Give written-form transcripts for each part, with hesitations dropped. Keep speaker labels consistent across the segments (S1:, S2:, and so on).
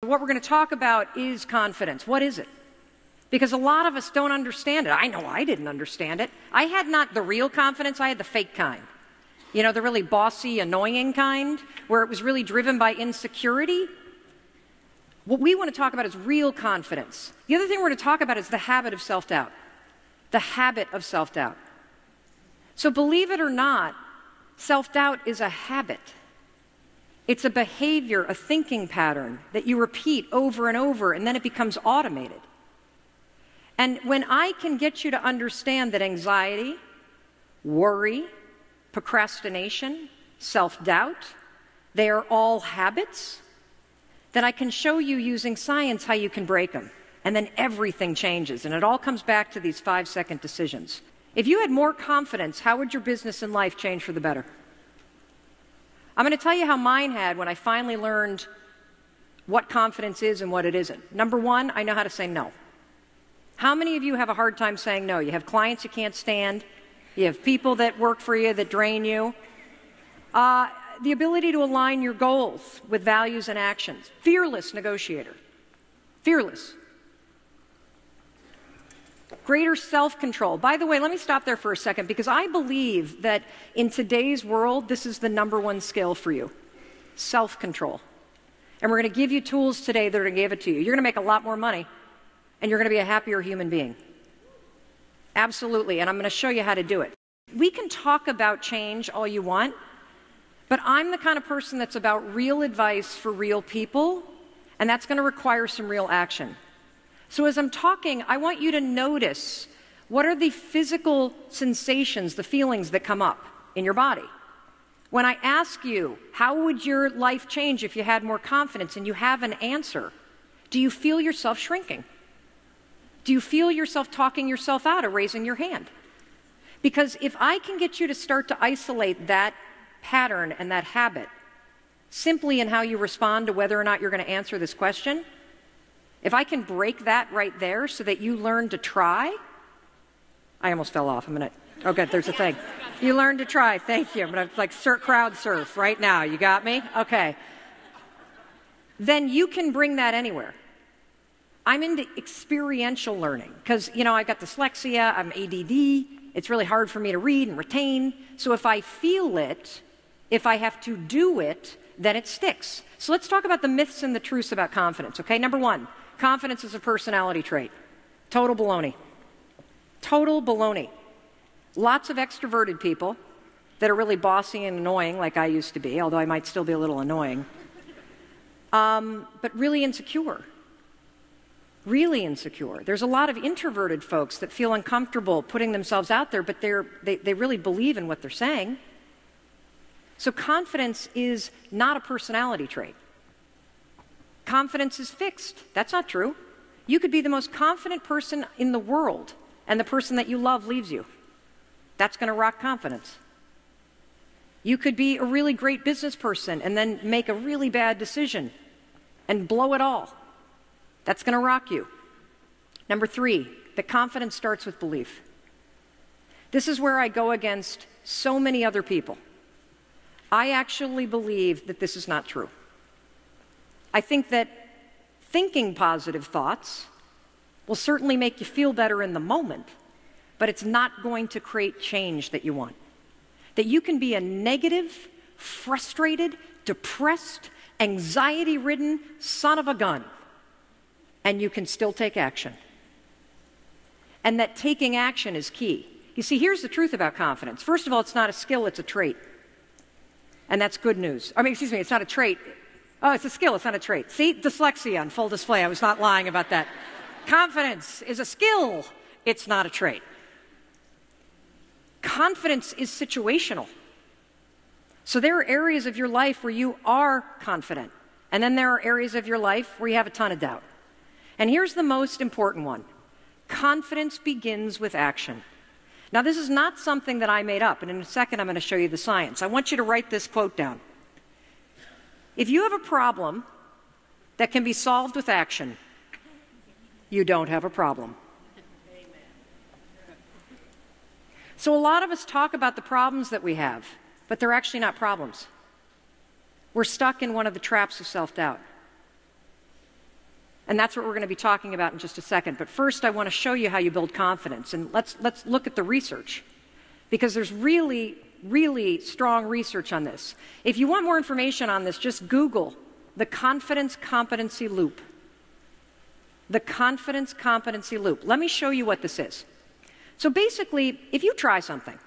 S1: What we're going to talk about is confidence. What is it? Because a lot of us don't understand it. I know I didn't understand it. I had not the real confidence, I had the fake kind. You know, the really bossy, annoying kind, where it was really driven by insecurity. What we want to talk about is real confidence. The other thing we're going to talk about is the habit of self-doubt. The habit of self-doubt. So believe it or not, self-doubt is a habit. It's a behavior, a thinking pattern that you repeat over and over, and then it becomes automated. And when I can get you to understand that anxiety, worry, procrastination, self-doubt, they are all habits, then I can show you using science how you can break them. And then everything changes. And it all comes back to these 5-second decisions. If you had more confidence, how would your business and life change for the better? I'm going to tell you how mine had when I finally learned what confidence is and what it isn't. Number one, I know how to say no. How many of you have a hard time saying no? You have clients you can't stand. You have people that work for you that drain you. The ability to align your goals with values and actions. Fearless negotiator. Fearless. Greater self-control. By the way, let me stop there for a second because I believe that in today's world, this is the #1 skill for you. Self-control. And we're going to give you tools today that are going to give it to you. You're going to make a lot more money, and you're going to be a happier human being. Absolutely, and I'm going to show you how to do it. We can talk about change all you want, but I'm the kind of person that's about real advice for real people, and that's going to require some real action. So as I'm talking, I want you to notice what are the physical sensations, the feelings that come up in your body. When I ask you, how would your life change if you had more confidence, and you have an answer, do you feel yourself shrinking? Do you feel yourself talking yourself out of raising your hand? Because if I can get you to start to isolate that pattern and that habit simply in how you respond to whether or not you're going to answer this question, if I can break that right there so that you learn to try, I almost fell off. Oh, good, there's a thing. You learn to try, thank you. I'm going to crowd surf right now. You got me? Okay. Then you can bring that anywhere. I'm into experiential learning because, you know, I've got dyslexia, I'm ADD, it's really hard for me to read and retain. So if I feel it, if I have to do it, then it sticks. So let's talk about the myths and the truths about confidence, okay? Number one, confidence is a personality trait. Total baloney. Total baloney. Lots of extroverted people that are really bossy and annoying like I used to be, although I might still be a little annoying, but really insecure. Really insecure. There's a lot of introverted folks that feel uncomfortable putting themselves out there, but they really believe in what they're saying. So confidence is not a personality trait. Confidence is fixed. That's not true. You could be the most confident person in the world, and the person that you love leaves you. That's going to rock confidence. You could be a really great business person and then make a really bad decision and blow it all. That's going to rock you. Number three, the confidence starts with belief. This is where I go against so many other people. I actually believe that this is not true. I think that thinking positive thoughts will certainly make you feel better in the moment, but it's not going to create change that you want. That you can be a negative, frustrated, depressed, anxiety-ridden son of a gun, and you can still take action. And that taking action is key. You see, here's the truth about confidence. First of all, it's not a skill, it's a trait. And that's good news. It's not a trait. Oh, it's a skill, it's not a trait. See, dyslexia on full display. I was not lying about that. Confidence is a skill, it's not a trait. Confidence is situational. So there are areas of your life where you are confident. And then there are areas of your life where you have a ton of doubt. And here's the most important one. Confidence begins with action. Now, this is not something that I made up, and in a second I'm going to show you the science. I want you to write this quote down. If you have a problem that can be solved with action, you don't have a problem. So a lot of us talk about the problems that we have, but they're actually not problems. We're stuck in one of the traps of self-doubt. And that's what we're going to be talking about in just a second. But first, I want to show you how you build confidence. And let's look at the research, because there's really, really strong research on this. If you want more information on this, just Google the confidence competency loop. The confidence competency loop. Let me show you what this is. So basically, if you try something,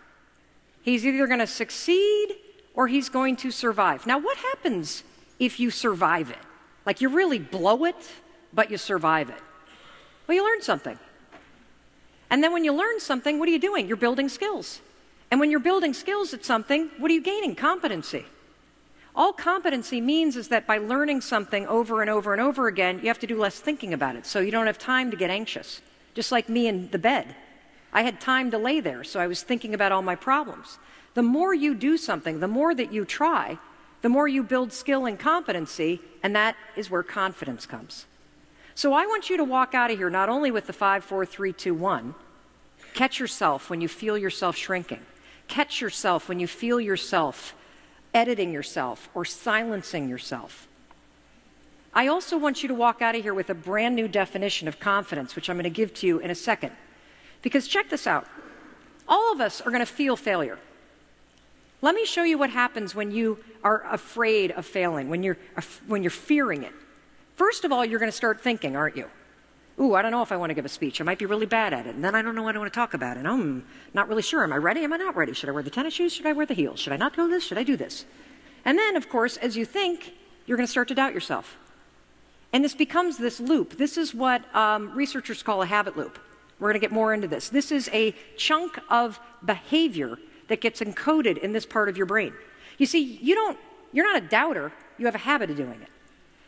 S1: he's either going to succeed or he's going to survive. Now, what happens if you survive it? Like you really blow it, but you survive it. Well, you learn something. And then when you learn something, what are you doing? You're building skills. And when you're building skills at something, what are you gaining? Competency. All competency means is that by learning something over and over and over again, you have to do less thinking about it, so you don't have time to get anxious. Just like me in the bed. I had time to lay there, so I was thinking about all my problems. The more you do something, the more that you try, the more you build skill and competency, and that is where confidence comes. So I want you to walk out of here not only with the 5, 4, 3, 2, 1. Catch yourself when you feel yourself shrinking. Catch yourself when you feel yourself editing yourself or silencing yourself. I also want you to walk out of here with a brand new definition of confidence, which I'm going to give to you in a second. Because check this out. All of us are going to feel failure. Let me show you what happens when you are afraid of failing, when you're fearing it. First of all, you're going to start thinking, aren't you? Ooh, I don't know if I want to give a speech. I might be really bad at it. And then I don't know what I want to talk about. And I'm not really sure. Am I ready? Am I not ready? Should I wear the tennis shoes? Should I wear the heels? Should I not do this? Should I do this? And then, of course, as you think, you're going to start to doubt yourself. And this becomes this loop. This is what researchers call a habit loop. We're going to get more into this. This is a chunk of behavior that gets encoded in this part of your brain. You see, you're not a doubter. You have a habit of doing it.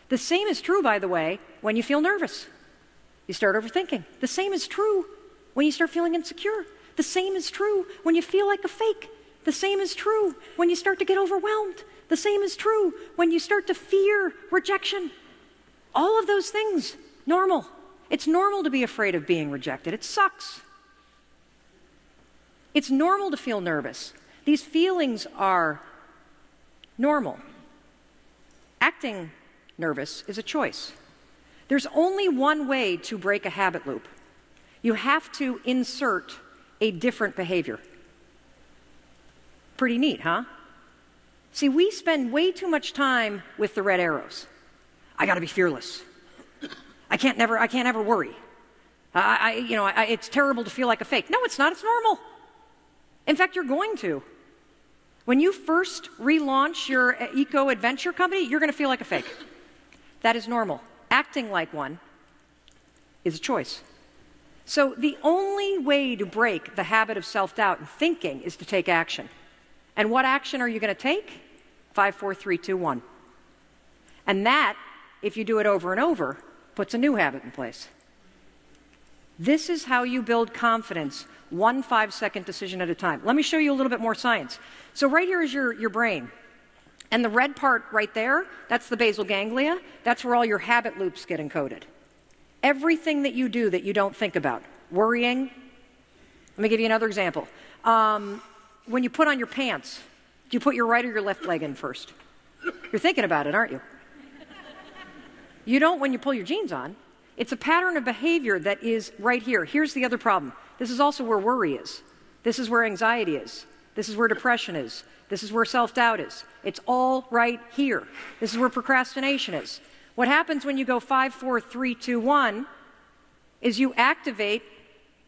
S1: The same is true, by the way, when you feel nervous. You start overthinking. The same is true when you start feeling insecure. The same is true when you feel like a fake. The same is true when you start to get overwhelmed. The same is true when you start to fear rejection. All of those things, normal. It's normal to be afraid of being rejected. It sucks. It's normal to feel nervous. These feelings are normal. Acting nervous is a choice. There's only one way to break a habit loop. You have to insert a different behavior. Pretty neat, huh? See, we spend way too much time with the red arrows. I got to be fearless. I can't ever worry. It's terrible to feel like a fake. No, it's not. It's normal. In fact, you're going to. When you first relaunch your eco-adventure company, you're going to feel like a fake. That is normal. Acting like one is a choice. So the only way to break the habit of self-doubt and thinking is to take action. And what action are you going to take? 5, 4, 3, 2, 1. And that, if you do it over and over, puts a new habit in place. This is how you build confidence, one 5-second decision at a time. Let me show you a little bit more science. So right here is your brain. And the red part right there, that's the basal ganglia. That's where all your habit loops get encoded. Everything that you do that you don't think about. Worrying. Let me give you another example. When you put on your pants, do you put your right or your left leg in first? You're thinking about it, aren't you? You don't when you pull your jeans on. It's a pattern of behavior that is right here. Here's the other problem. This is also where worry is. This is where anxiety is. This is where depression is. This is where self-doubt is. It's all right here. This is where procrastination is. What happens when you go 5, 4, 3, 2, 1 is you activate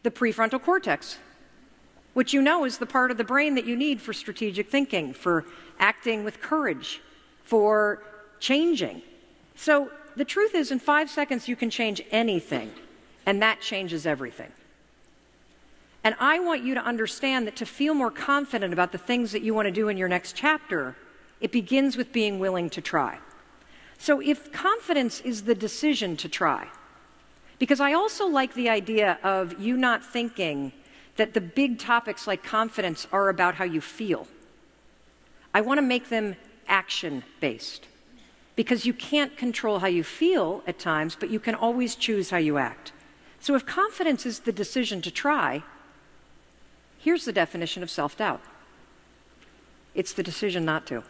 S1: the prefrontal cortex, which you know is the part of the brain that you need for strategic thinking, for acting with courage, for changing. So the truth is, in 5 seconds, you can change anything, and that changes everything. And I want you to understand that to feel more confident about the things that you want to do in your next chapter, it begins with being willing to try. So if confidence is the decision to try, because I also like the idea of you not thinking that the big topics like confidence are about how you feel. I want to make them action-based, because you can't control how you feel at times, but you can always choose how you act. So if confidence is the decision to try, here's the definition of self-doubt. It's the decision not to.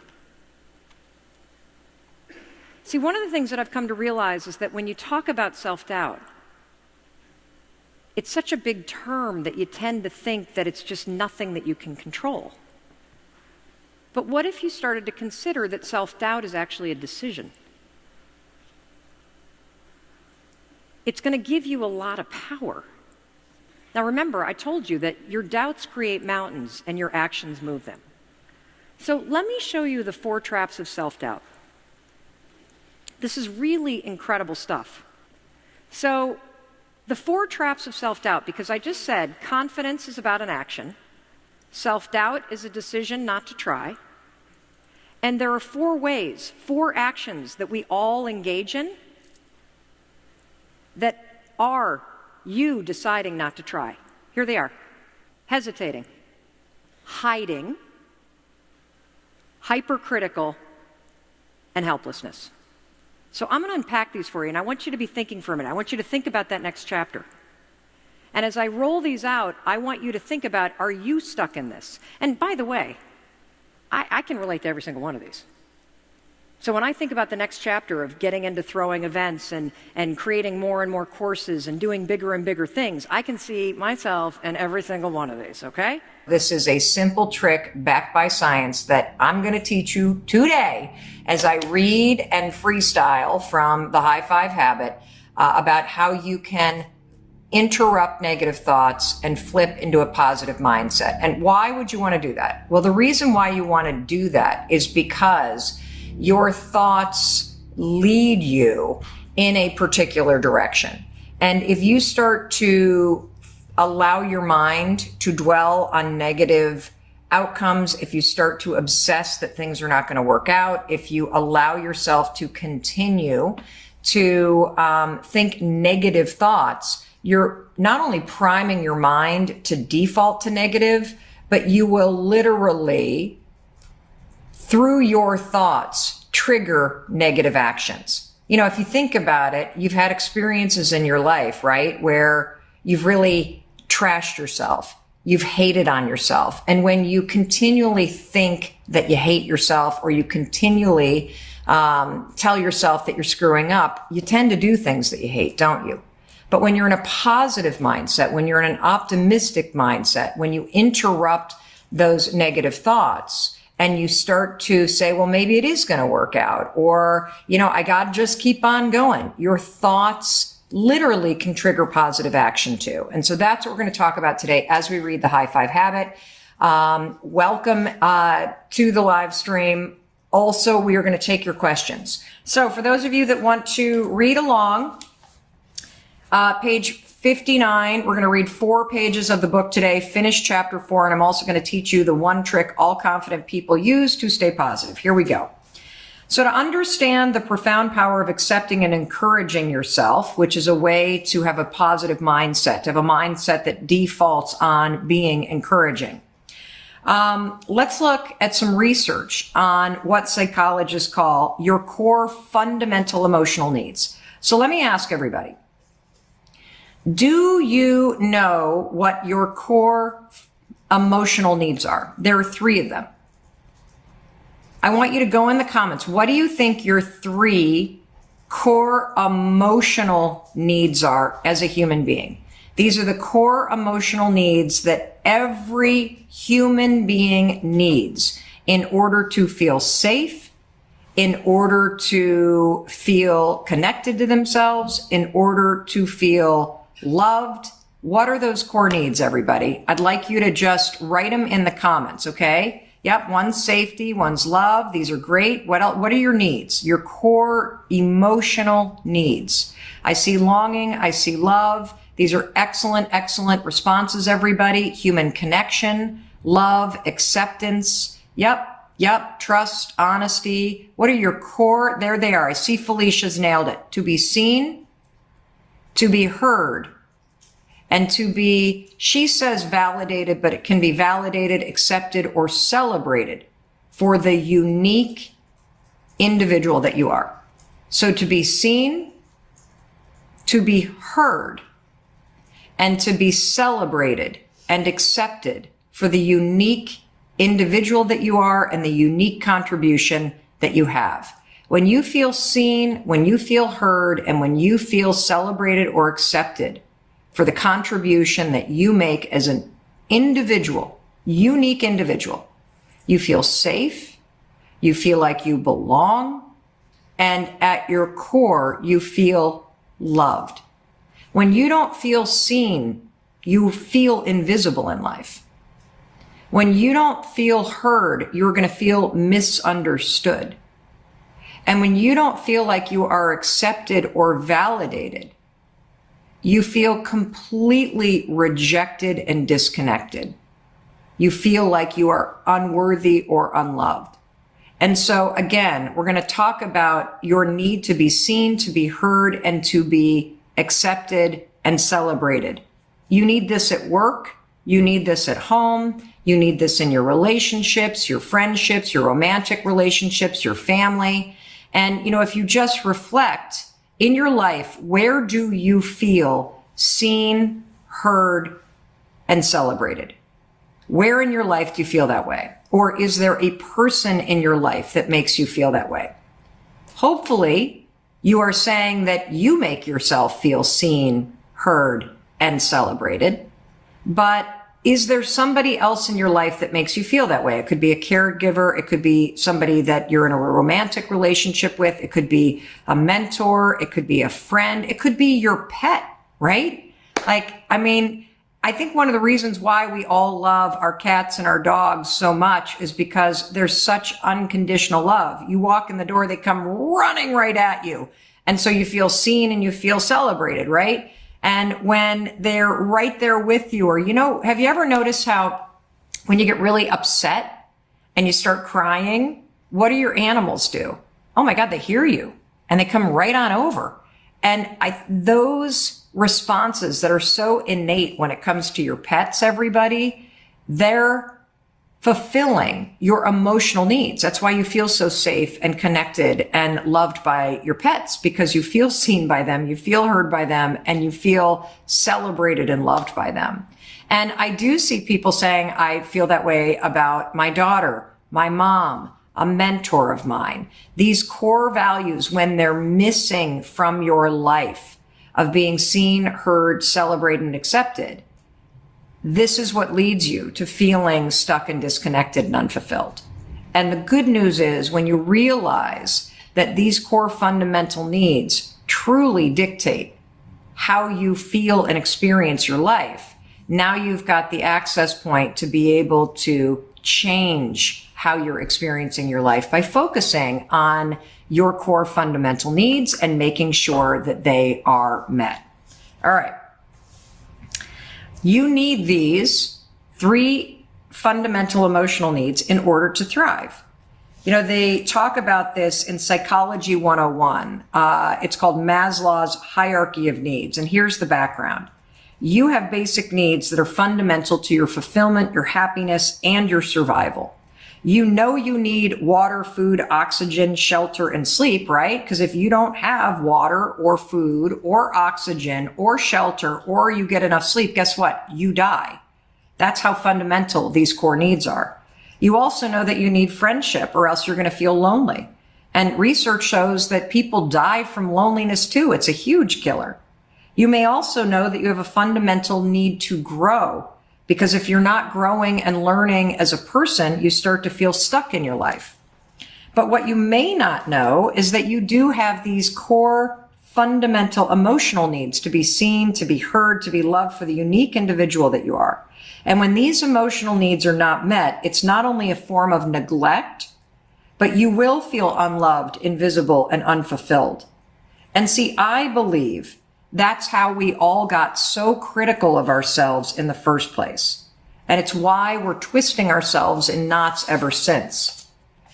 S1: See, one of the things that I've come to realize is that when you talk about self-doubt, it's such a big term that you tend to think that it's just nothing that you can control. But what if you started to consider that self-doubt is actually a decision? It's going to give you a lot of power. Now remember, I told you that your doubts create mountains and your actions move them. So let me show you the 4 traps of self-doubt. This is really incredible stuff. So the 4 traps of self-doubt, because I just said confidence is about an action, self-doubt is a decision not to try, and there are 4 ways, 4 actions that we all engage in that are you deciding not to try. Here they are: hesitating, hiding, hypercritical, and helplessness. So I'm going to unpack these for you, and I want you to be thinking for a minute. I want you to think about that next chapter. And as I roll these out, I want you to think about, are you stuck in this? And by the way, I can relate to every single one of these. So when I think about the next chapter of getting into throwing events and creating more and more courses and doing bigger and bigger things, I can see myself in every single one of these, okay?
S2: This is a simple trick backed by science that I'm going to teach you today as I read and freestyle from the High Five Habit about how you can interrupt negative thoughts and flip into a positive mindset. And why would you want to do that? Well, the reason why you want to do that is because your thoughts lead you in a particular direction. And if you start to allow your mind to dwell on negative outcomes, if you start to obsess that things are not going to work out, if you allow yourself to continue to think negative thoughts, you're not only priming your mind to default to negative, but you will literally, through your thoughts, trigger negative actions. You know, if you think about it, you've had experiences in your life, right, where you've really trashed yourself. You've hated on yourself. And when you continually think that you hate yourself, or you continually tell yourself that you're screwing up, you tend to do things that you hate, don't you? But when you're in a positive mindset, when you're in an optimistic mindset, when you interrupt those negative thoughts and you start to say, well, maybe it is going to work out, or, you know, I got to just keep on going, your thoughts literally can trigger positive action too. And so that's what we're going to talk about today as we read the High Five Habit. Welcome to the live stream. Also, we are going to take your questions. So for those of you that want to read along, page 59, we're going to read 4 pages of the book today, finish chapter 4, and I'm also going to teach you the one trick all confident people use to stay positive. Here we go. So to understand the profound power of accepting and encouraging yourself, which is a way to have a positive mindset, to have a mindset that defaults on being encouraging. Let's look at some research on what psychologists call your core fundamental emotional needs. So let me ask everybody, do you know what your core emotional needs are? There are 3 of them. I want you to go in the comments. What do you think your 3 core emotional needs are as a human being? These are the core emotional needs that every human being needs in order to feel safe, in order to feel connected to themselves, in order to feel loved. What are those core needs, everybody? I'd like you to just write them in the comments, okay? Yep, one's safety, one's love. These are great. What else? What are your needs? Your core emotional needs. I see longing. I see love. These are excellent, excellent responses, everybody. Human connection, love, acceptance. Yep, trust, honesty. What are your core? There they are. I see Felicia's nailed it. To be seen, to be heard, and to be, she says validated, but it can be validated, accepted, or celebrated for the unique individual that you are. So to be seen, to be heard, and to be celebrated and accepted for the unique individual that you are and the unique contribution that you have. When you feel seen, when you feel heard, and when you feel celebrated or accepted for the contribution that you make as an individual, unique individual, you feel safe, you feel like you belong, and at your core, you feel loved. When you don't feel seen, you feel invisible in life. When you don't feel heard, you're going to feel misunderstood. And when you don't feel like you are accepted or validated, you feel completely rejected and disconnected. You feel like you are unworthy or unloved. And so again, we're going to talk about your need to be seen, to be heard, and to be accepted and celebrated. You need this at work. You need this at home. You need this in your relationships, your friendships, your romantic relationships, your family. And, if you just reflect in your life, where do you feel seen, heard, and celebrated? Where in your life do you feel that way? Or is there a person in your life that makes you feel that way? Hopefully, you are saying that you make yourself feel seen, heard, and celebrated. But is there somebody else in your life that makes you feel that way? It could be a caregiver. It could be somebody that you're in a romantic relationship with. It could be a mentor. It could be a friend. It could be your pet, right? I think one of the reasons why we all love our cats and our dogs so much is because there's such unconditional love. You walk in the door, they come running right at you. And so you feel seen and you feel celebrated, right? And when they're right there with you, or, have you ever noticed how when you get really upset and you start crying, what do your animals do? Oh my God, they hear you and they come right on over. And those responses that are so innate when it comes to your pets, everybody, they're fulfilling your emotional needs. That's why you feel so safe and connected and loved by your pets, because you feel seen by them, you feel heard by them, and you feel celebrated and loved by them. And I do see people saying, I feel that way about my daughter, my mom, a mentor of mine. These core values, when they're missing from your life, of being seen, heard, celebrated, and accepted, this is what leads you to feeling stuck and disconnected and unfulfilled. And the good news is, when you realize that these core fundamental needs truly dictate how you feel and experience your life, now you've got the access point to be able to change how you're experiencing your life by focusing on your core fundamental needs and making sure that they are met. All right. You need these 3 fundamental emotional needs in order to thrive. They talk about this in Psychology 101. It's called Maslow's hierarchy of needs. And here's the background. You have basic needs that are fundamental to your fulfillment, your happiness, and your survival. You need water, food, oxygen, shelter, and sleep, right? Because if you don't have water or food or oxygen or shelter, or you get enough sleep, guess what? You die. That's how fundamental these core needs are. You also know that you need friendship, or else you're going to feel lonely. And research shows that people die from loneliness too. It's a huge killer. You may also know that you have a fundamental need to grow, because if you're not growing and learning as a person, you start to feel stuck in your life. But what you may not know is that you do have these core fundamental emotional needs to be seen, to be heard, to be loved for the unique individual that you are. And when these emotional needs are not met, it's not only a form of neglect, but you will feel unloved, invisible, and unfulfilled. And see, I believe that's how we all got so critical of ourselves in the first place. And it's why we're twisting ourselves in knots ever since.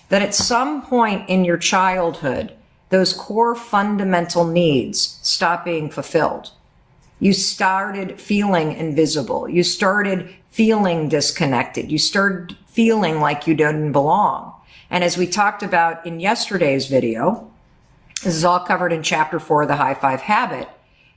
S2: That at some point in your childhood, those core fundamental needs stop being fulfilled. You started feeling invisible. You started feeling disconnected. You started feeling like you didn't belong. And as we talked about in yesterday's video, this is all covered in chapter 4 of the High Five Habit,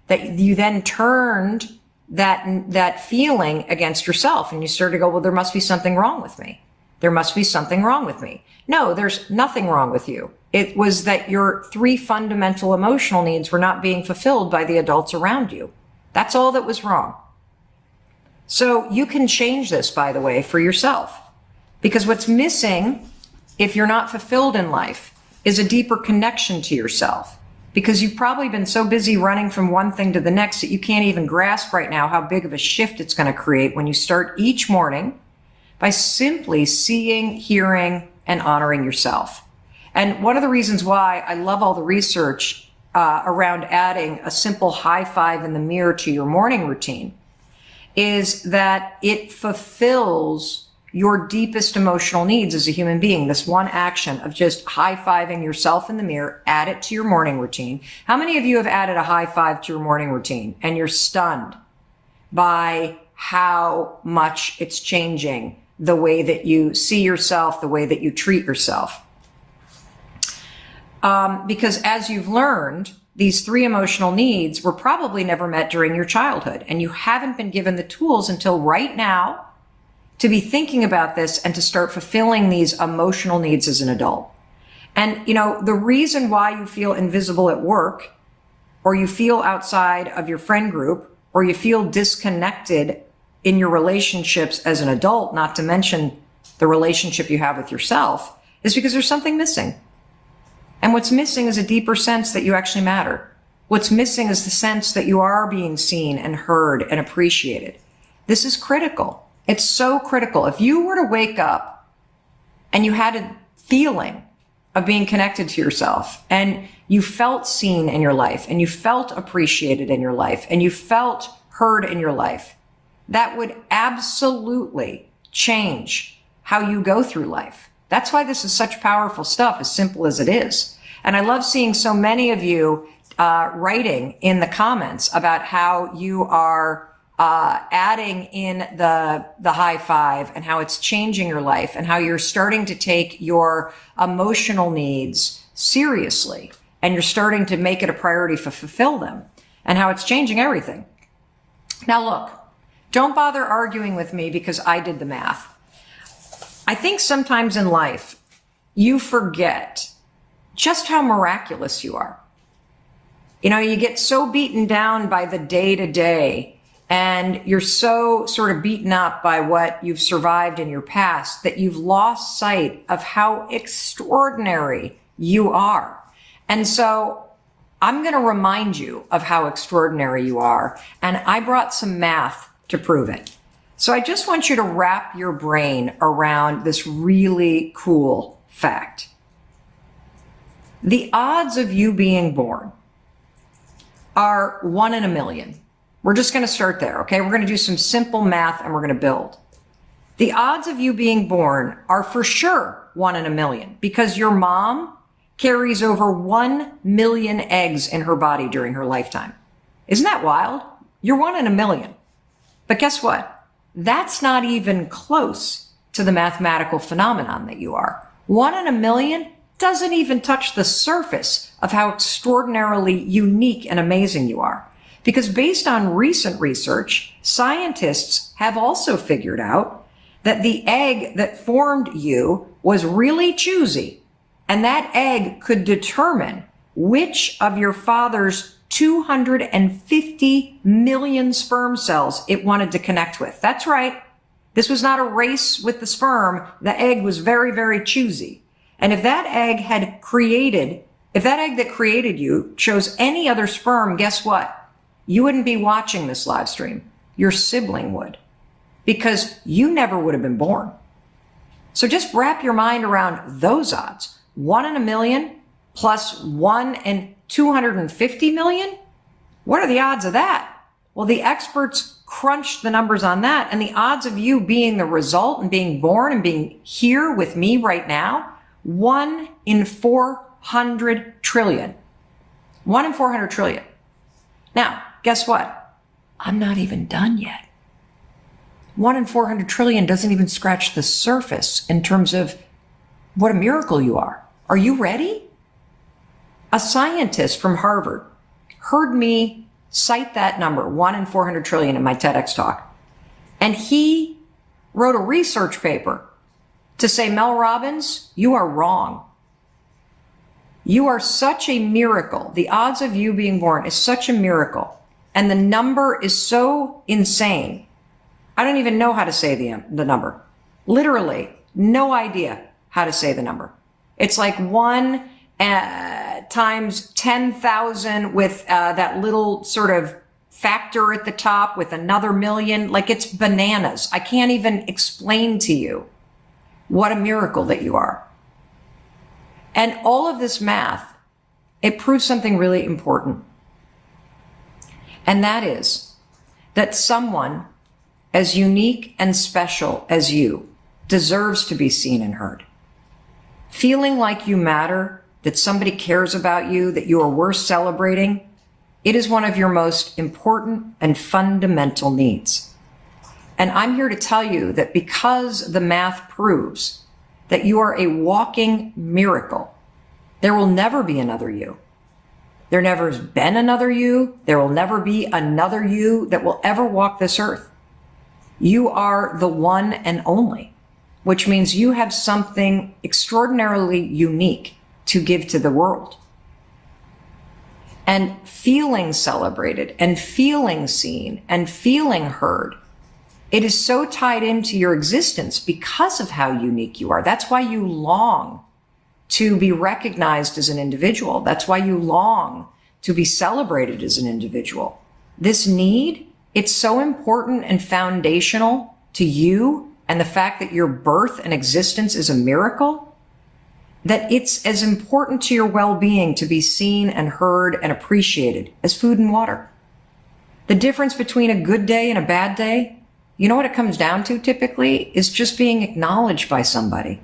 S2: that you then turned that feeling against yourself, and you started to go, well, there must be something wrong with me. There must be something wrong with me. No, there's nothing wrong with you. It was that your 3 fundamental emotional needs were not being fulfilled by the adults around you. That's all that was wrong. So you can change this, by the way, for yourself. Because what's missing, if you're not fulfilled in life, is a deeper connection to yourself. Because you've probably been so busy running from one thing to the next that you can't even grasp right now how big of a shift it's going to create when you start each morning by simply seeing, hearing, and honoring yourself. And one of the reasons why I love all the research around adding a simple high five in the mirror to your morning routine is that it fulfills your deepest emotional needs as a human being. This one action of just high-fiving yourself in the mirror, add it to your morning routine. How many of you have added a high five to your morning routine and you're stunned by how much it's changing the way that you see yourself, the way that you treat yourself? Because as you've learned, these 3 emotional needs were probably never met during your childhood, and you haven't been given the tools until right now to be thinking about this and to start fulfilling these emotional needs as an adult. And, you know, the reason why you feel invisible at work, or you feel outside of your friend group, or you feel disconnected in your relationships as an adult, not to mention the relationship you have with yourself, is because there's something missing. And what's missing is a deeper sense that you actually matter. What's missing is the sense that you are being seen and heard and appreciated. This is critical. It's so critical. If you were to wake up and you had a feeling of being connected to yourself and you felt seen in your life and you felt appreciated in your life and you felt heard in your life, that would absolutely change how you go through life. That's why this is such powerful stuff, as simple as it is. And I love seeing so many of you writing in the comments about how you are adding in the high five and how it's changing your life and how you're starting to take your emotional needs seriously and you're starting to make it a priority to fulfill them and how it's changing everything. Now look, don't bother arguing with me because I did the math. I think sometimes in life you forget just how miraculous you are. You know, you get so beaten down by the day-to-day and you're so sort of beaten up by what you've survived in your past that you've lost sight of how extraordinary you are. And so I'm going to remind you of how extraordinary you are. And I brought some math to prove it. So I just want you to wrap your brain around this really cool fact. The odds of you being born are 1 in a million. We're just going to start there, okay? We're going to do some simple math and we're going to build. The odds of you being born are for sure 1 in a million because your mom carries over 1 million eggs in her body during her lifetime. Isn't that wild? You're 1 in a million. But guess what? That's not even close to the mathematical phenomenon that you are. 1 in a million doesn't even touch the surface of how extraordinarily unique and amazing you are. Because based on recent research, scientists have also figured out that the egg that formed you was really choosy. And that egg could determine which of your father's 250 million sperm cells it wanted to connect with. That's right. This was not a race with the sperm. The egg was very, very choosy. And if that egg that created you chose any other sperm, guess what? You wouldn't be watching this live stream. Your sibling would, because you never would have been born. So just wrap your mind around those odds. 1 in a million plus 1 in 250 million. What are the odds of that? Well, the experts crunched the numbers on that, and the odds of you being the result and being born and being here with me right now, 1 in 400 trillion. 1 in 400 trillion. Now, guess what? I'm not even done yet. 1 in 400 trillion doesn't even scratch the surface in terms of what a miracle you are. Are you ready? A scientist from Harvard heard me cite that number, 1 in 400 trillion, in my TEDx talk. And he wrote a research paper to say, Mel Robbins, you are wrong. You are such a miracle. The odds of you being born is such a miracle. And the number is so insane. I don't even know how to say the number. Literally, no idea how to say the number. It's like 1 times 10,000 with that little sort of factor at the top with another million. Like, it's bananas. I can't even explain to you what a miracle that you are. And all of this math, it proves something really important. And that is that someone as unique and special as you deserves to be seen and heard. Feeling like you matter, that somebody cares about you, that you are worth celebrating, it is one of your most important and fundamental needs. And I'm here to tell you that because the math proves that you are a walking miracle, there will never be another you. There never has been another you. There will never be another you that will ever walk this earth. You are the one and only, which means you have something extraordinarily unique to give to the world. And feeling celebrated and feeling seen and feeling heard, it is so tied into your existence because of how unique you are. That's why you long to be recognized as an individual. That's why you long to be celebrated as an individual. This need, it's so important and foundational to you and the fact that your birth and existence is a miracle, that it's as important to your well-being to be seen and heard and appreciated as food and water. The difference between a good day and a bad day, you know what it comes down to typically, is just being acknowledged by somebody.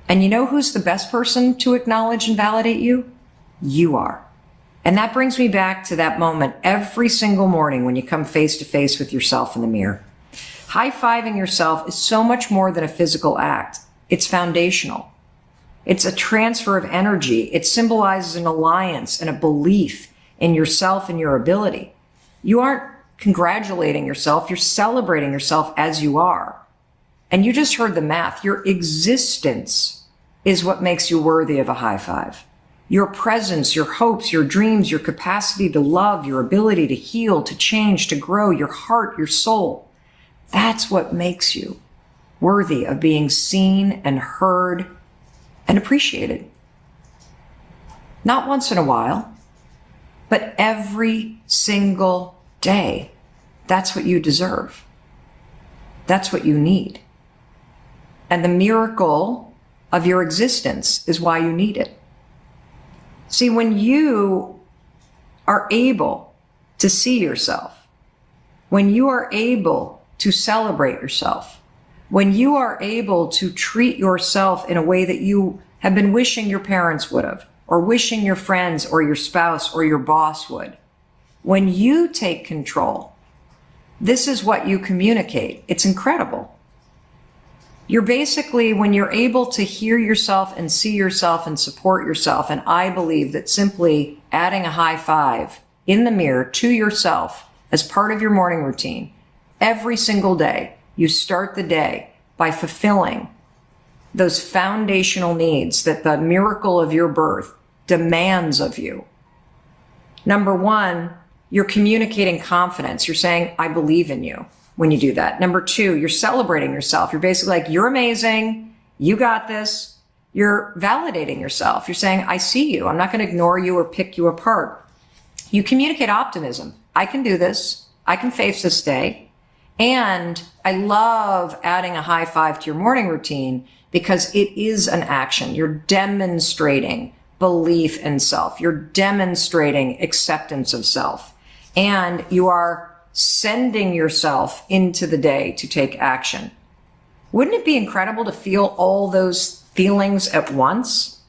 S2: And you know who's the best person to acknowledge and validate you? You are. And that brings me back to that moment every single morning when you come face to face with yourself in the mirror. High-fiving yourself is so much more than a physical act. It's foundational. It's a transfer of energy. It symbolizes an alliance and a belief in yourself and your ability. You aren't congratulating yourself. You're celebrating yourself as you are. And you just heard the math. Your existence is what makes you worthy of a high five. Your presence, your hopes, your dreams, your capacity to love, your ability to heal, to change, to grow, your heart, your soul. That's what makes you worthy of being seen and heard and appreciated. Not once in a while, but every single day. That's what you deserve. That's what you need. And the miracle of your existence is why you need it. See, when you are able to see yourself, when you are able to celebrate yourself, when you are able to treat yourself in a way that you have been wishing your parents would have, or wishing your friends or your spouse or your boss would, when you take control, this is what you communicate. It's incredible. You're basically, when you're able to hear yourself and see yourself and support yourself, and I believe that simply adding a high five in the mirror to yourself as part of your morning routine, every single day, you start the day by fulfilling those foundational needs that the miracle of your birth demands of you. Number one, you're communicating confidence. You're saying, I believe in you when you do that. Number two, you're celebrating yourself. You're basically like, you're amazing. You got this. You're validating yourself. You're saying, I see you. I'm not going to ignore you or pick you apart. You communicate optimism. I can do this. I can face this day. And I love adding a high five to your morning routine because it is an action. You're demonstrating belief in self. You're demonstrating acceptance of self. And you are sending yourself into the day to take action. Wouldn't it be incredible to feel all those feelings at once?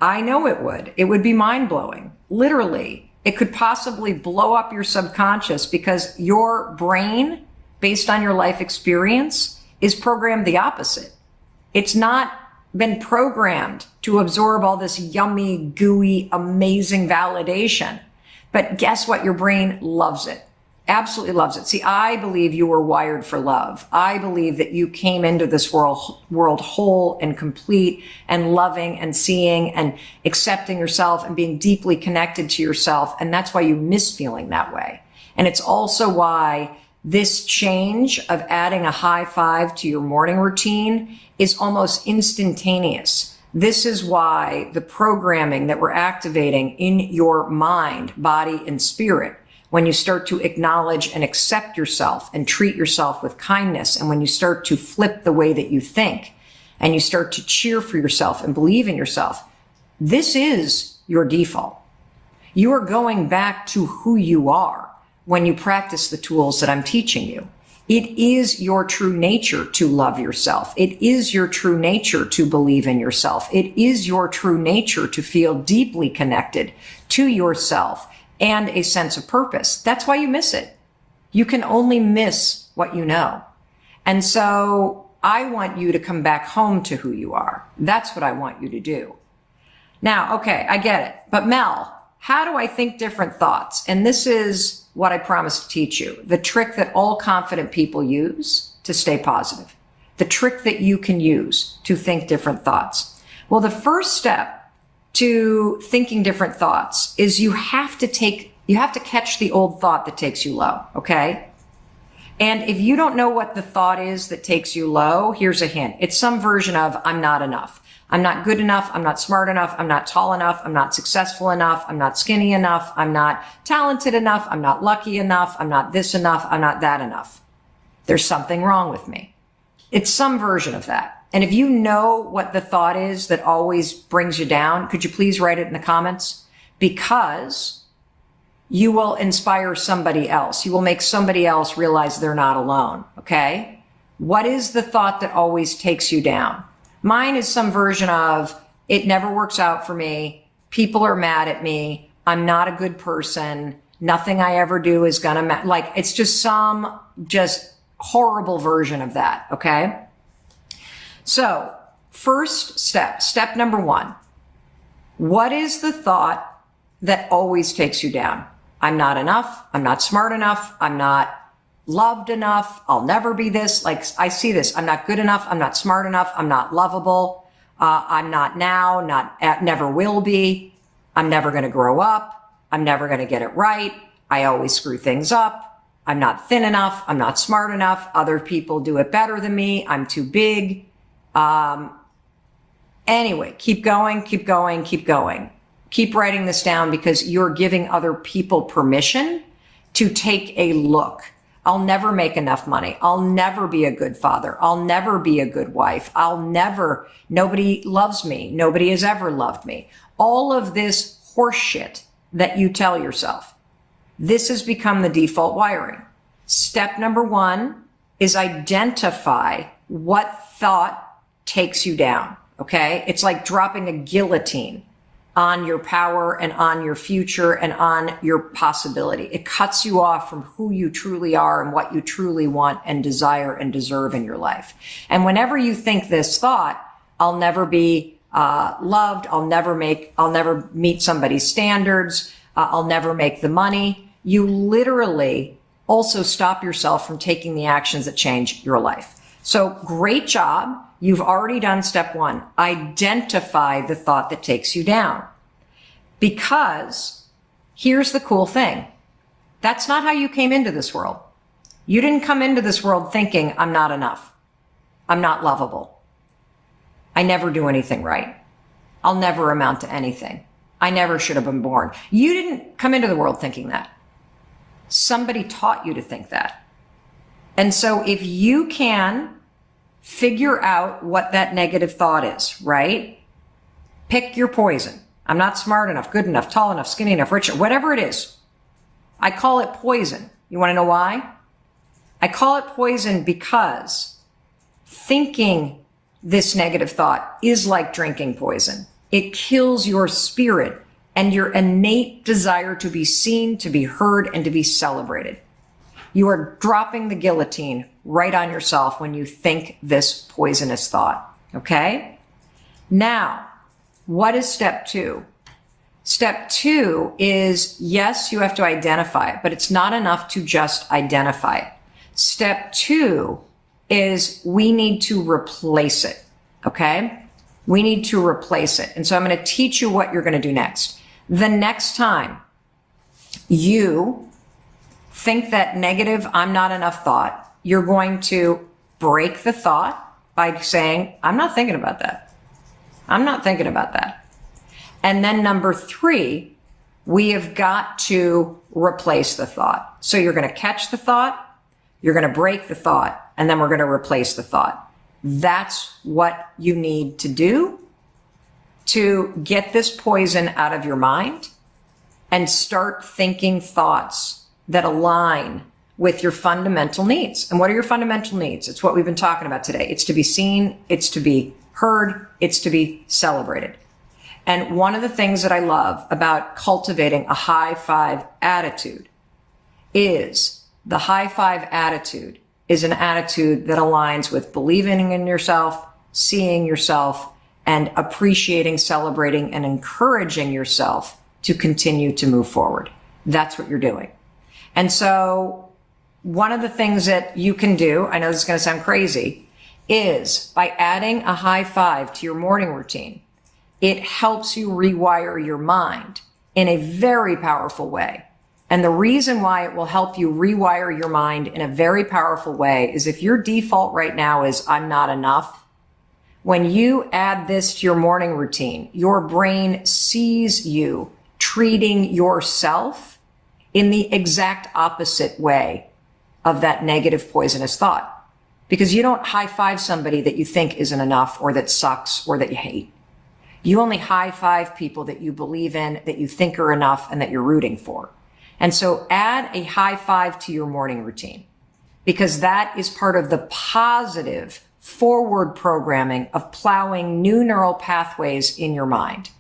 S2: I know it would. It would be mind-blowing. Literally, it could possibly blow up your subconscious because your brain, based on your life experience, is programmed the opposite. It's not been programmed to absorb all this yummy, gooey, amazing validation. But guess what? Your brain loves it. absolutely loves it. See, I believe you were wired for love. I believe that you came into this world whole and complete and loving and seeing and accepting yourself and being deeply connected to yourself. And that's why you miss feeling that way. And it's also why this change of adding a high five to your morning routine is almost instantaneous. This is why the programming that we're activating in your mind, body, and spirit, when you start to acknowledge and accept yourself and treat yourself with kindness, and when you start to flip the way that you think and you start to cheer for yourself and believe in yourself, this is your default. You are going back to who you are when you practice the tools that I'm teaching you. It is your true nature to love yourself. It is your true nature to believe in yourself. It is your true nature to feel deeply connected to yourself and a sense of purpose. That's why you miss it. You can only miss what you know. And so I want you to come back home to who you are. That's what I want you to do. Now, okay, I get it. But Mel, how do I think different thoughts? And this is what I promise to teach you. The trick that all confident people use to stay positive. The trick that you can use to think different thoughts. Well, the first step to thinking different thoughts is you have to catch the old thought that takes you low, okay? And if you don't know what the thought is that takes you low, here's a hint. It's some version of I'm not enough. I'm not good enough. I'm not smart enough. I'm not tall enough. I'm not successful enough. I'm not skinny enough. I'm not talented enough. I'm not lucky enough. I'm not this enough. I'm not that enough. There's something wrong with me. It's some version of that. And if you know what the thought is that always brings you down, could you please write it in the comments? Because you will inspire somebody else. You will make somebody else realize they're not alone. Okay? What is the thought that always takes you down? Mine is some version of it never works out for me. People are mad at me. I'm not a good person. Nothing I ever do is gonna matter. Like it's just some horrible version of that. Okay? So first step number one, what is the thought that always takes you down? I'm not enough. I'm not smart enough. I'm not loved enough. I'll never be this. Like I see this. I'm not good enough. I'm not smart enough. I'm not lovable. I'm not now, never will be. I'm never going to grow up. I'm never going to get it right. I always screw things up. I'm not thin enough. I'm not smart enough. Other people do it better than me. I'm too big. Anyway, keep going, keep going, keep going. Keep writing this down because you're giving other people permission to take a look. I'll never make enough money. I'll never be a good father. I'll never be a good wife. Nobody loves me. Nobody has ever loved me. All of this horse shit that you tell yourself. This has become the default wiring. Step number one is identify what thought takes you down. Okay. It's like dropping a guillotine on your power and on your future and on your possibility. It cuts you off from who you truly are and what you truly want and desire and deserve in your life. And whenever you think this thought, I'll never be loved, I'll never meet somebody's standards, I'll never make the money, you literally also stop yourself from taking the actions that change your life. So great job. You've already done step one. Identify the thought that takes you down. Because here's the cool thing. That's not how you came into this world. You didn't come into this world thinking, I'm not enough. I'm not lovable. I never do anything right. I'll never amount to anything. I never should have been born. You didn't come into the world thinking that. Somebody taught you to think that. And so if you can figure out what that negative thought is, right? Pick your poison. I'm not smart enough, good enough, tall enough, skinny enough, rich, whatever it is. I call it poison. You want to know why? I call it poison because thinking this negative thought is like drinking poison. It kills your spirit and your innate desire to be seen, to be heard, and to be celebrated. You are dropping the guillotine right on yourself when you think this poisonous thought. Okay? Now, what is step two? Step 2 is, yes, you have to identify it, but it's not enough to just identify it. Step 2 is we need to replace it. Okay? We need to replace it. And so I'm going to teach you what you're going to do next. The next time you think that negative, I'm not enough thought, you're going to break the thought by saying, I'm not thinking about that. I'm not thinking about that. And then number 3, we have got to replace the thought. So you're going to catch the thought, you're going to break the thought, and then we're going to replace the thought. That's what you need to do to get this poison out of your mind and start thinking thoughts that align with your fundamental needs. And what are your fundamental needs? It's what we've been talking about today. It's to be seen. It's to be heard. It's to be celebrated. And one of the things that I love about cultivating a high five attitude is the high five attitude is an attitude that aligns with believing in yourself, seeing yourself, and appreciating, celebrating, and encouraging yourself to continue to move forward. That's what you're doing. And so one of the things that you can do, I know this is going to sound crazy, is by adding a high five to your morning routine, it helps you rewire your mind in a very powerful way. And the reason why it will help you rewire your mind in a very powerful way is if your default right now is I'm not enough, when you add this to your morning routine, your brain sees you treating yourself in the exact opposite way of that negative poisonous thought. Because you don't high five somebody that you think isn't enough or that sucks or that you hate. You only high five people that you believe in, that you think are enough, and that you're rooting for. And so add a high five to your morning routine, because that is part of the positive forward programming of plowing new neural pathways in your mind.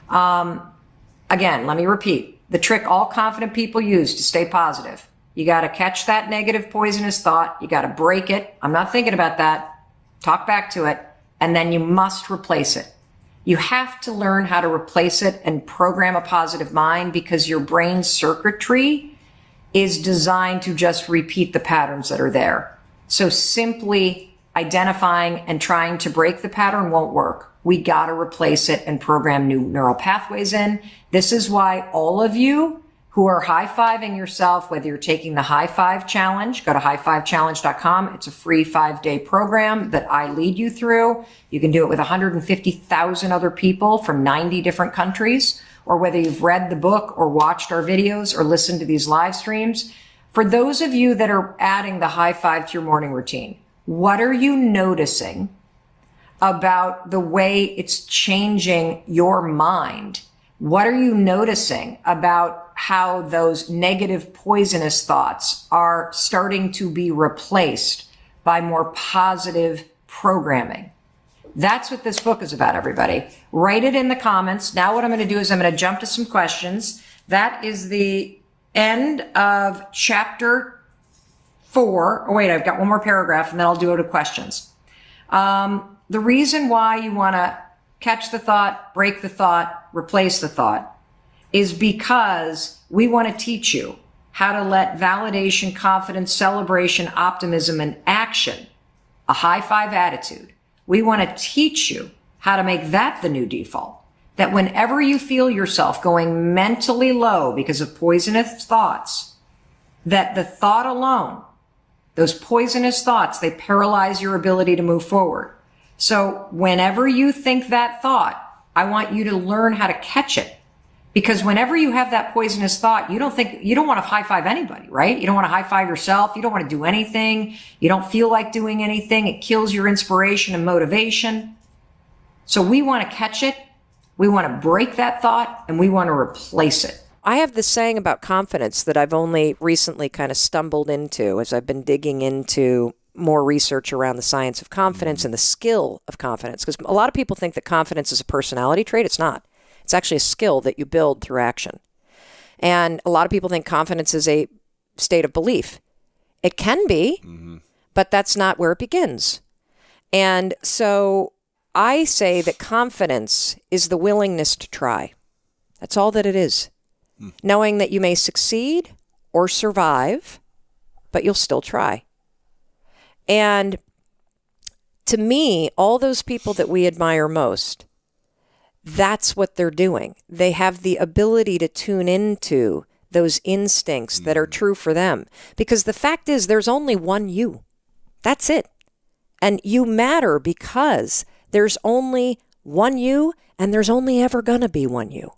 S2: Again, let me repeat the trick all confident people use to stay positive. You got to catch that negative poisonous thought. You got to break it. I'm not thinking about that. Talk back to it. And then you must replace it. You have to learn how to replace it and program a positive mind, because your brain's circuitry is designed to just repeat the patterns that are there. So simply identifying and trying to break the pattern won't work. We got to replace it and program new neural pathways in. This is why all of you who are high-fiving yourself, whether you're taking the High Five Challenge, go to highfivechallenge.com. It's a free 5-day program that I lead you through. You can do it with 150,000 other people from 90 different countries, or whether you've read the book or watched our videos or listened to these live streams. For those of you that are adding the high five to your morning routine, what are you noticing about the way it's changing your mind? What are you noticing about how those negative poisonous thoughts are starting to be replaced by more positive programming? That's what this book is about, everybody. Write it in the comments. Now what I'm going to do is I'm going to jump to some questions. That is the end of chapter 4. Oh, wait, I've got one more paragraph and then I'll do it to questions. The reason why you want to catch the thought, break the thought, replace the thought is because we want to teach you how to let validation, confidence, celebration, optimism, and action, a high five attitude. We want to teach you how to make that the new default. That whenever you feel yourself going mentally low because of poisonous thoughts, that the thought alone, those poisonous thoughts, they paralyze your ability to move forward. So whenever you think that thought, I want you to learn how to catch it. Because whenever you have that poisonous thought, you don't want to high five anybody, right? You don't want to high five yourself. You don't want to do anything. You don't feel like doing anything. It kills your inspiration and motivation. So we want to catch it. We want to break that thought, and we want to replace it.
S3: I have this saying about confidence that I've only recently kind of stumbled into as I've been digging into more research around the science of confidence and the skill of confidence. Because a lot of people think that confidence is a personality trait. It's not. It's actually a skill that you build through action. And a lot of people think confidence is a state of belief. It can be, but that's not where it begins. And so I say that confidence is the willingness to try. That's all that it is. Knowing that you may succeed or survive, but you'll still try. And to me, all those people that we admire most, that's what they're doing. They have the ability to tune into those instincts that are true for them. Because the fact is, there's only one you. That's it. And you matter because there's only one you, and there's only ever going to be one you.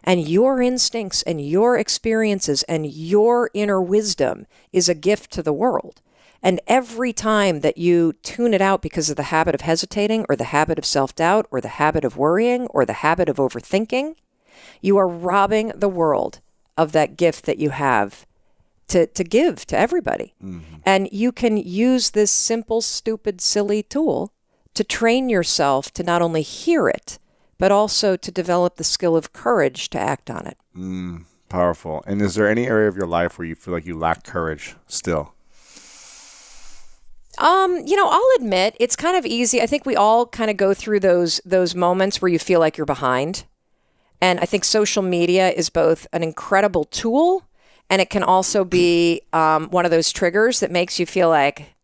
S3: And your instincts and your experiences and your inner wisdom is a gift to the world. And every time that you tune it out because of the habit of hesitating or the habit of self-doubt or the habit of worrying or the habit of overthinking, you are robbing the world of that gift that you have to give to everybody. And you can use this simple, stupid, silly tool to train yourself to not only hear it, but also to develop the skill of courage to act on it.
S4: Powerful. And is there any area of your life where you feel like you lack courage still?
S3: I'll admit it's kind of easy. I think we all kind of go through those moments where you feel like you're behind. And I think social media is both an incredible tool, and it can also be one of those triggers that makes you feel like,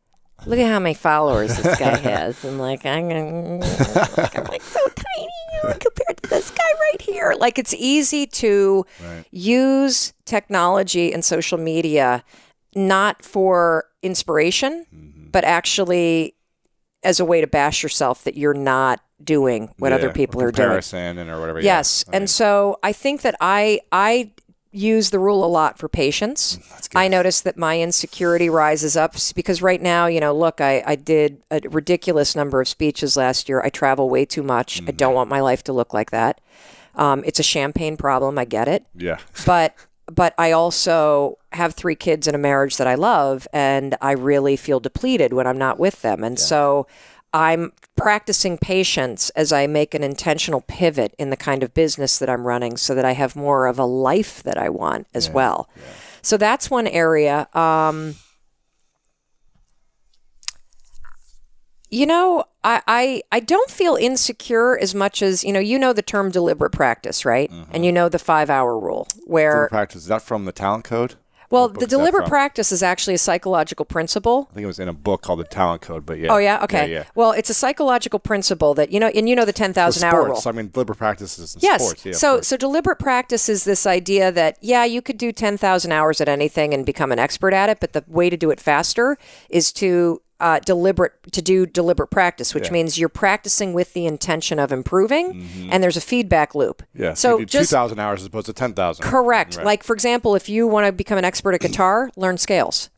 S3: look at how many followers this guy has. And I'm like so tiny compared to this guy right here. Like, it's easy to use technology and social media not for inspiration, but actually as a way to bash yourself that you're not doing what other people are doing.
S4: Comparison or whatever.
S3: Yes. And so I think that I use the rule a lot for patience. I notice that my insecurity rises up because right now, look, I did a ridiculous number of speeches last year. I travel way too much. I don't want my life to look like that. It's a champagne problem. I get it.
S4: Yeah.
S3: But I also have 3 kids and a marriage that I love, and I really feel depleted when I'm not with them. And so I'm practicing patience as I make an intentional pivot in the kind of business that I'm running so that I have more of a life that I want as well. Yeah. So that's one area. I don't feel insecure as much as, the term deliberate practice, right? And the 5-hour rule where...
S4: Deliberate practice, is that from the Talent Code?
S3: Well, the deliberate practice is actually a psychological principle.
S4: I think it was in a book called The Talent Code, but yeah.
S3: Oh, yeah? Okay.
S4: Yeah.
S3: Well, it's a psychological principle that, the 10,000-hour rule.
S4: I mean, deliberate practice is in sports. Yeah,
S3: so deliberate practice is this idea that, you could do 10,000 hours at anything and become an expert at it, but the way to do it faster is to do deliberate practice, which means you're practicing with the intention of improving, and there's a feedback loop.
S4: Yeah, so you do 2,000 hours as opposed to 10,000.
S3: Correct. Right. Like, for example, if you want to become an expert at guitar, learn scales.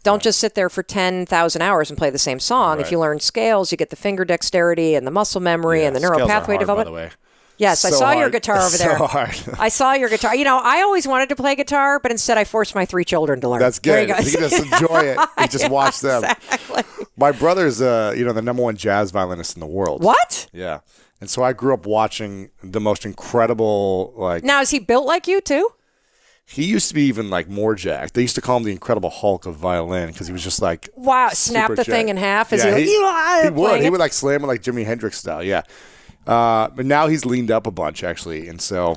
S3: Don't just sit there for 10,000 hours and play the same song. If you learn scales, you get the finger dexterity and the muscle memory and the neural pathway development. By the way. Yes, so I saw your guitar over there. So hard. I saw your guitar. I always wanted to play guitar, but instead I forced my 3 children to learn.
S4: That's good. You can just enjoy it. You just watch them. Exactly. My brother's, the #1 jazz violinist in the world.
S3: What?
S4: Yeah. And so I grew up watching the most incredible,
S3: Now, is he built like you, too?
S4: He used to be even, more jacked. They used to call him the Incredible Hulk of violin because he was just
S3: wow, snap the thing in half. He would.
S4: He would, slam it like Jimi Hendrix style, yeah. But now he's leaned up a bunch, actually, and so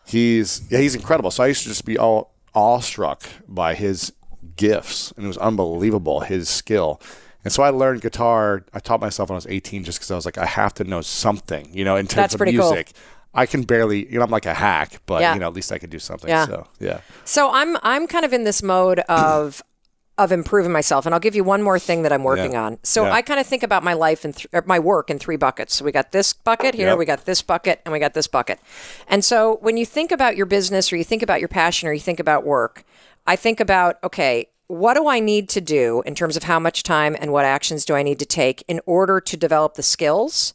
S4: he's incredible. So I used to just be all awestruck by his gifts, and it was unbelievable, his skill. And so I learned guitar. I taught myself when I was 18 just because I was like, I have to know something, in terms of music. Cool. I can barely, I'm like a hack, but at least I can do something.
S3: Yeah.
S4: So yeah.
S3: So I'm kind of in this mode of improving myself, and I'll give you one more thing that I'm working on. So I kind of think about my life and my work in 3 buckets. So we got this bucket here, we got this bucket, and we got this bucket. And so when you think about your business, or you think about your passion, or you think about work, I think about, okay, what do I need to do in terms of how much time and what actions do I need to take in order to develop the skills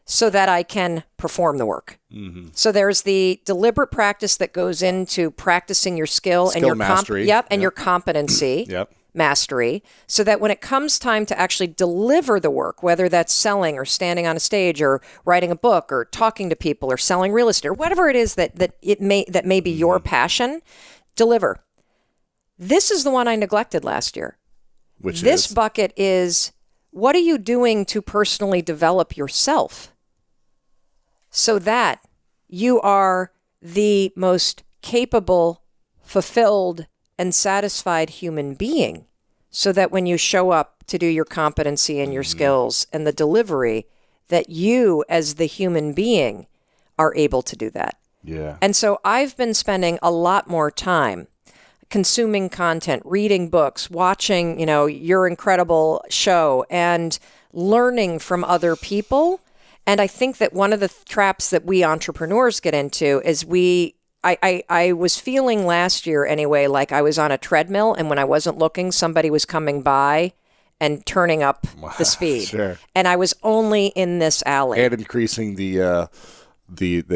S3: so that I can perform the work? Mm-hmm. So there's the deliberate practice that goes into practicing your skill and your
S4: mastery.
S3: And your competency mastery, so that when it comes time to actually deliver the work, whether that's selling or standing on a stage or writing a book or talking to people or selling real estate or whatever it is that may be your passion, deliver. This is the one I neglected last year. This bucket is, what are you doing to personally develop yourself so that you are the most capable, fulfilled, and satisfied human being, so that when you show up to do your competency and your skills and the delivery, that you as the human being are able to do that.
S4: Yeah.
S3: And so I've been spending a lot more time consuming content, reading books, watching, your incredible show, and learning from other people. And I think that one of the traps that we entrepreneurs get into is I was feeling last year anyway, like I was on a treadmill, and when I wasn't looking, somebody was coming by and turning up the speed.
S4: Sure.
S3: And I was only in this alley.
S4: And increasing the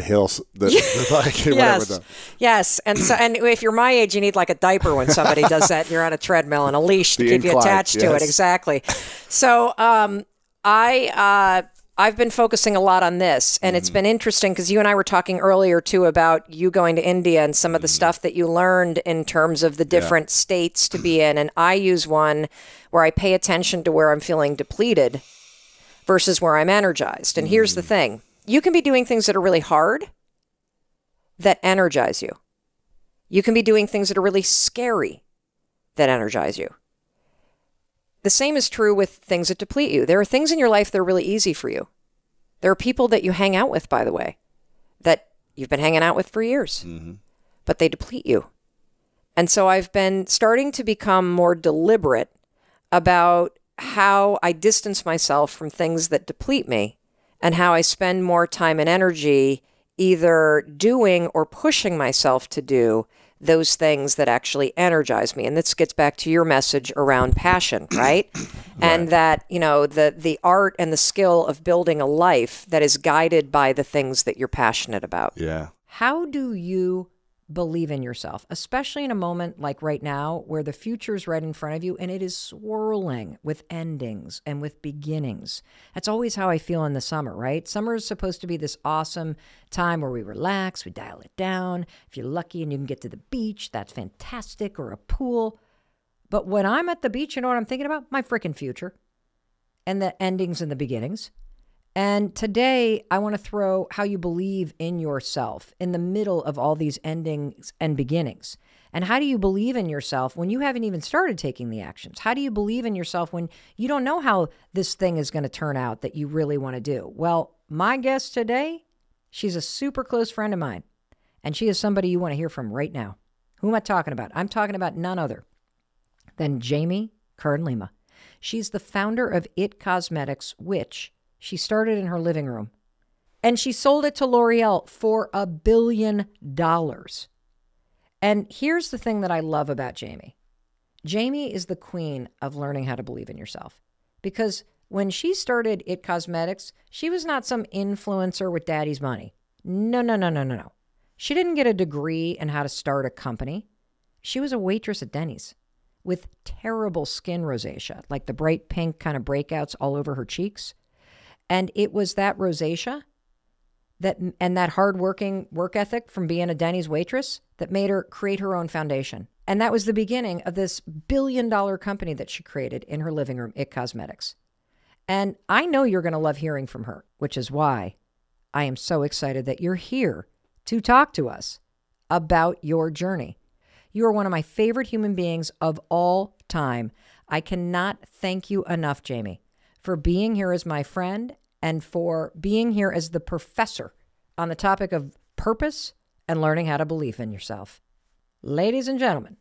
S4: hills,
S3: Yes. Yes. And so, and if you're my age, you need like a diaper when somebody does that. You're on a treadmill and a leash to keep you attached to it. Exactly. So I've been focusing a lot on this, and it's been interesting because you and I were talking earlier too about you going to India and some of the stuff that you learned in terms of the different states to be in. And I use one where I pay attention to where I'm feeling depleted versus where I'm energized. And here's the thing. You can be doing things that are really hard that energize you. You can be doing things that are really scary that energize you. The same is true with things that deplete you. There are things in your life that are really easy for you. There are people that you hang out with, by the way, that you've been hanging out with for years, but they deplete you. And so I've been starting to become more deliberate about how I distance myself from things that deplete me, and how I spend more time and energy either doing or pushing myself to do those things that actually energize me. And this gets back to your message around passion, right? And that, the art and the skill of building a life that is guided by the things that you're passionate about.
S4: Yeah.
S3: How do you believe in yourself, especially in a moment like right now where the future is right in front of you and it is swirling with endings and with beginnings? That's always how I feel in the summer, right? Summer is supposed to be this awesome time where we relax, we dial it down. If you're lucky and you can get to the beach, that's fantastic, or a pool. But when I'm at the beach, you know what I'm thinking about? My freaking future and the endings and the beginnings. And today, I want to throw how you believe in yourself in the middle of all these endings and beginnings. And how do you believe in yourself when you haven't even started taking the actions? How do you believe in yourself when you don't know how this thing is going to turn out that you really want to do? Well, my guest today, she's a super close friend of mine, and she is somebody you want to hear from right now. Who am I talking about? I'm talking about none other than Jamie Kern-Lima. She's the founder of It Cosmetics, which she started in her living room, and she sold it to L'Oreal for $1 billion. And here's the thing that I love about Jamie. Jamie is the queen of learning how to believe in yourself, because when she started It Cosmetics, she was not some influencer with daddy's money. No. She didn't get a degree in how to start a company. She was a waitress at Denny's with terrible skin rosacea, like the bright pink kind of breakouts all over her cheeks. And it was that rosacea and that hardworking work ethic from being a Denny's waitress that made her create her own foundation. And that was the beginning of this $1 billion company that she created in her living room, It Cosmetics. And I know you're going to love hearing from her, which is why I am so excited that you're here to talk to us about your journey. You are one of my favorite human beings of all time. I cannot thank you enough, Jamie, for being here as my friend and for being here as the professor on the topic of purpose and learning how to believe in yourself. Ladies and gentlemen,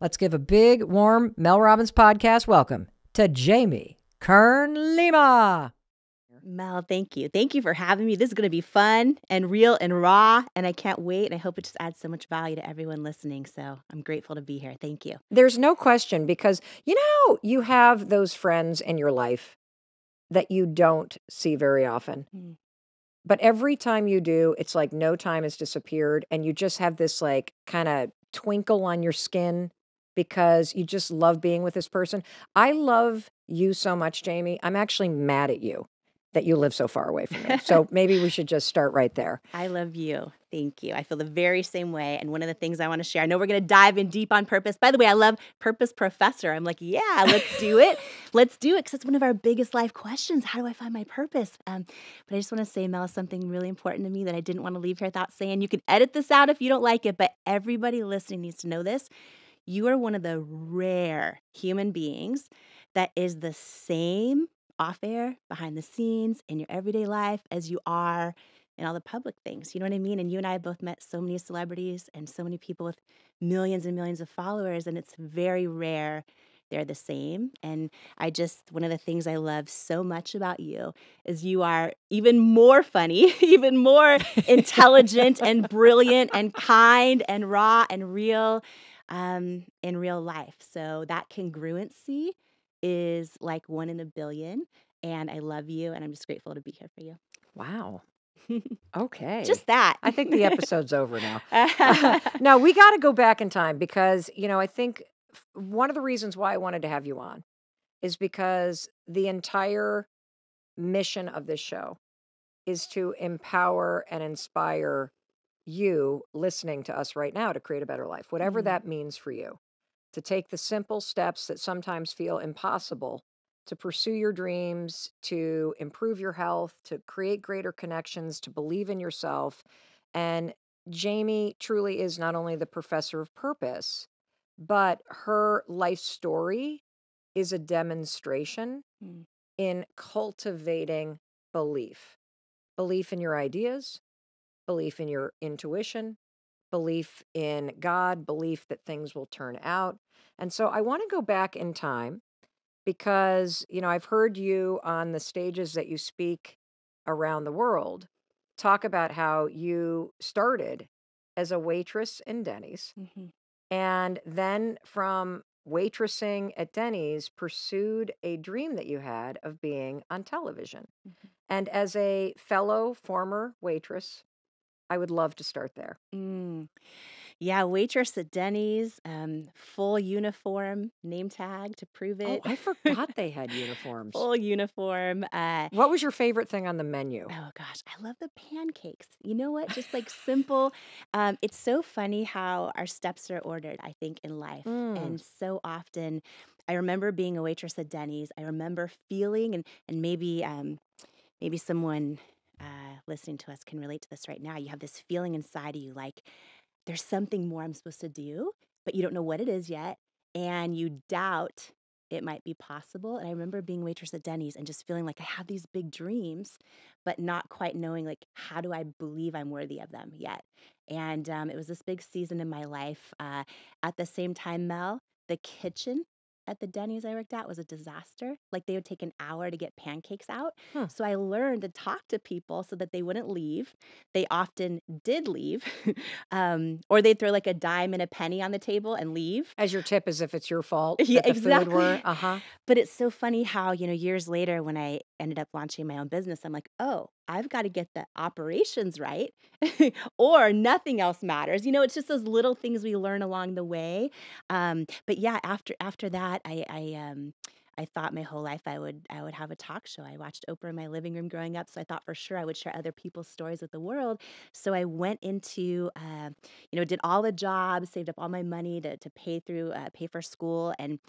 S3: let's give a big, warm Mel Robbins podcast welcome to Jamie Kern-Lima.
S5: Mel, thank you. Thank you for having me. This is going to be fun and real and raw, and I can't wait. And I hope it just adds so much value to everyone listening. So I'm grateful to be here. Thank you.
S3: There's no question, because you have those friends in your life that you don't see very often. But every time you do, it's like no time has disappeared, and you just have this like kind of twinkle on your skin because you just love being with this person. I love you so much, Jamie. I'm actually mad at you that you live so far away from me. So maybe we should just start right there.
S5: I love you. Thank you. I feel the very same way. And one of the things I want to share, I know we're going to dive in deep on purpose. By the way, I love Purpose Professor. I'm like, yeah, let's do it. Let's do it, because it's one of our biggest life questions. How do I find my purpose? But I just want to say, Mel, something really important to me that I didn't want to leave here without saying. You can edit this out if you don't like it, but everybody listening needs to know this. You are one of the rare human beings that is the same off air, behind the scenes, in your everyday life as you are in all the public things. You know what I mean? And you and I have both met so many celebrities and so many people with millions and millions of followers, and it's very rare they're the same. And one of the things I love so much about you is you are even more funny, even more intelligent and brilliant and kind and raw and real in real life. So that congruency is like 1 in a billion. And I love you, and I'm just grateful to be here for you.
S3: Wow. Okay.
S5: Just that.
S3: I think the episode's over now. No, we got to go back in time because, I think one of the reasons why I wanted to have you on is because the entire mission of this show is to empower and inspire you listening to us right now to create a better life, whatever that means for you, to take the simple steps that sometimes feel impossible to pursue your dreams, to improve your health, to create greater connections, to believe in yourself. And Jamie truly is not only the professor of purpose, but her life story is a demonstration in cultivating belief. Belief in your ideas, belief in your intuition, belief in God, belief that things will turn out. And so I want to go back in time because, I've heard you on the stages that you speak around the world talk about how you started as a waitress in Denny's and then from waitressing at Denny's pursued a dream that you had of being on television. And as a fellow former waitress, I would love to start there.
S5: Yeah, waitress at Denny's, full uniform, name tag to prove
S3: Oh,
S5: it.
S3: I forgot they had uniforms.
S5: Full uniform.
S3: What was your favorite thing on the menu?
S5: Oh gosh, I love the pancakes. You know what? Just like simple. It's so funny how our steps are ordered, I think, in life. And so often, I remember being a waitress at Denny's. I remember feeling, and maybe someone listening to us can relate to this right now. You have this feeling inside of you like there's something more I'm supposed to do, but you don't know what it is yet. And you doubt it might be possible. And I remember being a waitress at Denny's and just feeling like I have these big dreams, but not quite knowing, like, how do I believe I'm worthy of them yet? And it was this big season in my life. At the same time, Mel, the kitchen at the Denny's I worked at was a disaster. Like, they would take an hour to get pancakes out. So I learned to talk to people so that they wouldn't leave. They often did leave. Or they'd throw like a dime and a penny on the table and leave.
S3: As your tip, as if it's your fault
S5: Yeah,
S3: that the
S5: exactly.
S3: food were.
S5: But it's so funny how, years later when I ended up launching my own business, I'm like, oh, I've got to get the operations right or nothing else matters. It's just those little things we learn along the way. But yeah, after that, I thought my whole life I would have a talk show. I watched Oprah in my living room growing up, so I thought for sure I would share other people's stories with the world. So I went into, did all the jobs, saved up all my money to pay for school, and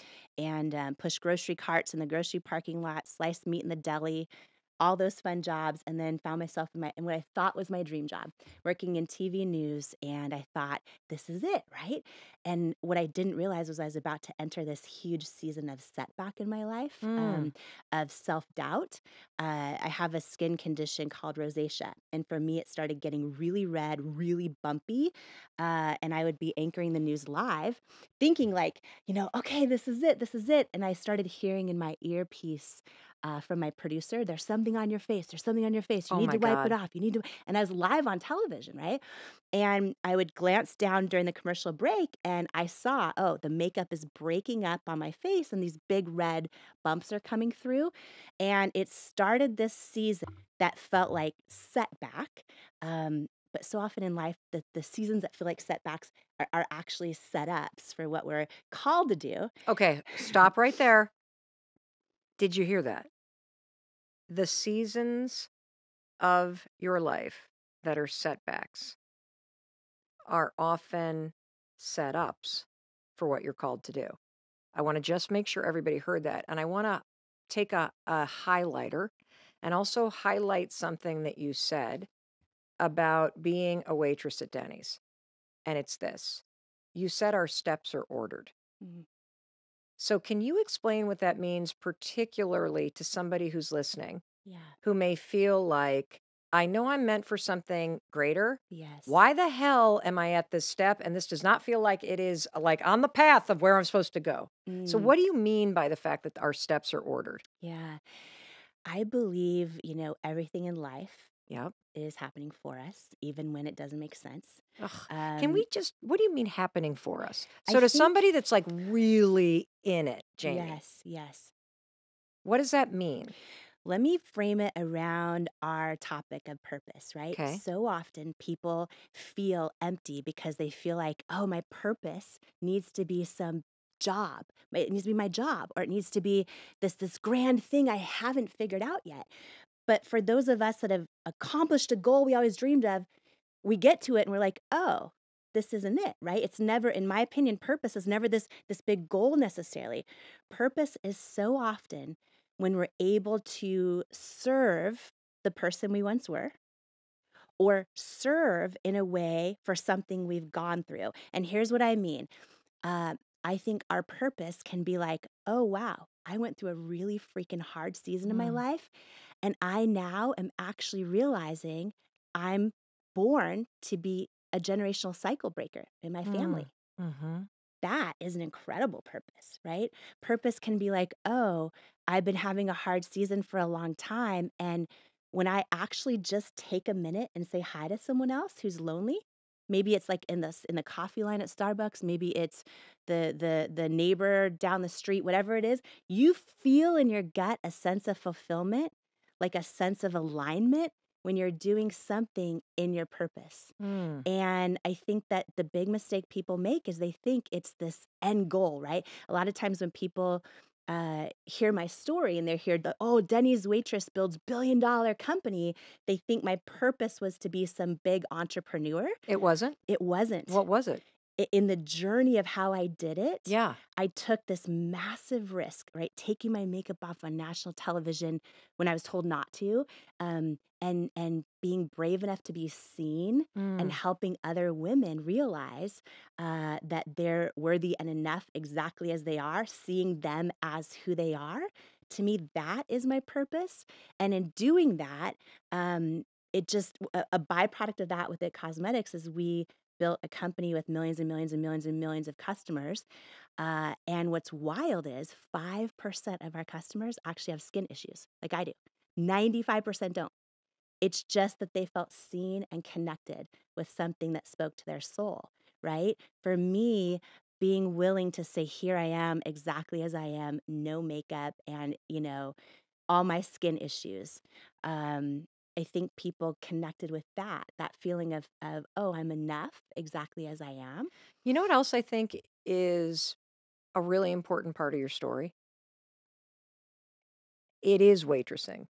S5: push grocery carts in the grocery parking lot, sliced meat in the deli, all those fun jobs, and then found myself in what I thought was my dream job, working in TV news. And I thought, this is it, right? And what I didn't realize was I was about to enter this huge season of setback in my life, of self-doubt. I have a skin condition called rosacea. And for me, it started getting really red, really bumpy. And I would be anchoring the news live, thinking like, okay, this is it. And I started hearing in my earpiece from my producer, there's something on your face. There's something on your face. You
S3: Oh
S5: need
S3: my
S5: to wipe
S3: God.
S5: it off. And I was live on television, right? And I would glance down during the commercial break and I saw, oh, the makeup is breaking up on my face and these big red bumps are coming through. And it started this season that felt like setback. But so often in life, the seasons that feel like setbacks are actually setups for what we're called to do.
S3: Okay, stop right there. Did you hear that? the seasons of your life that are setbacks are often setups for what you're called to do. I want to just make sure everybody heard that. And I want to take a highlighter and also highlight something that you said about being a waitress at Denny's. And it's this: you said our steps are ordered.
S5: Mhm.
S3: So, can you explain what that means, particularly to somebody who's listening,
S5: Yeah.
S3: who may feel like, I know I'm meant for something greater.
S5: Yes.
S3: Why the hell am I at this step? And this does not feel like it is like on the path of where I'm supposed to go. So,
S5: Mm,
S3: what do you mean by the fact that our steps are ordered?
S5: yeah. I believe, everything in life
S3: Yep.
S5: is happening for us, even when it doesn't make sense.
S3: Ugh. Can
S5: Um,
S3: we just, what do you mean happening for us?
S5: I
S3: So, to
S5: think,
S3: somebody that's like really in it, Jamie,
S5: yes, yes.
S3: what does that mean?
S5: Let me frame it around our topic of purpose, right?
S3: Okay.
S5: So often people feel empty because they feel like, oh, my purpose needs to be some job. It needs to be my job, or it needs to be this grand thing I haven't figured out yet. But for those of us that have accomplished a goal we always dreamed of, we get to it and we're like, oh, this isn't it, right? It's never, in my opinion, purpose is never this big goal necessarily. Purpose is so often when we're able to serve the person we once were, or serve in a way for something we've gone through. And here's what I mean. I think our purpose can be like, oh, wow, I went through a really freaking hard season in my life. And I now am actually realizing I'm born to be a generational cycle breaker in my family.
S3: Mm-hmm.
S5: That is an incredible purpose, right? Purpose can be like, oh, I've been having a hard season for a long time. And when I actually just take a minute and say hi to someone else who's lonely, maybe it's like in the coffee line at Starbucks, maybe it's the neighbor down the street, whatever it is, you feel in your gut a sense of fulfillment, like a sense of alignment when you're doing something in your purpose.
S3: Mm.
S5: And I think that the big mistake people make is they think it's this end goal, right? A lot of times when people hear my story and they hear the, oh, Denny's waitress builds $1 billion company, they think my purpose was to be some big entrepreneur.
S3: It wasn't?
S5: It wasn't.
S3: What was it?
S5: In the journey of how I did it,
S3: Yeah.
S5: I took this massive risk, right? Taking my makeup off on national television when I was told not to, and being brave enough to be seen and helping other women realize that they're worthy and enough exactly as they are, seeing them as who they are. To me, that is my purpose. And in doing that, it just a byproduct of that with It Cosmetics is we built a company with millions and millions and millions and millions of customers. And what's wild is 5% of our customers actually have skin issues, like I do. 95% don't. It's just that they felt seen and connected with something that spoke to their soul, right? For me, being willing to say, here I am exactly as I am, no makeup, and, all my skin issues. I think people connected with that feeling of, oh, I'm enough exactly as I am.
S3: You know what else I think is a really important part of your story? It is waitressing.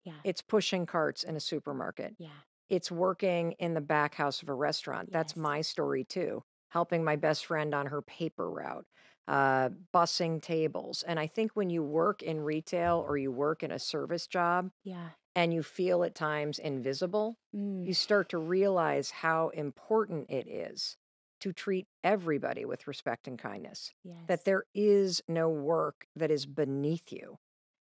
S5: Yeah.
S3: It's pushing carts in a supermarket.
S5: Yeah.
S3: It's working in the back house of a restaurant. That's
S5: Yes.
S3: my story too. Helping my best friend on her paper route, bussing tables. And I think when you work in retail or you work in a service job
S5: Yeah.
S3: and you feel at times invisible, you start to realize how important it is to treat everybody with respect and kindness.
S5: Yes.
S3: That there is no work that is beneath you.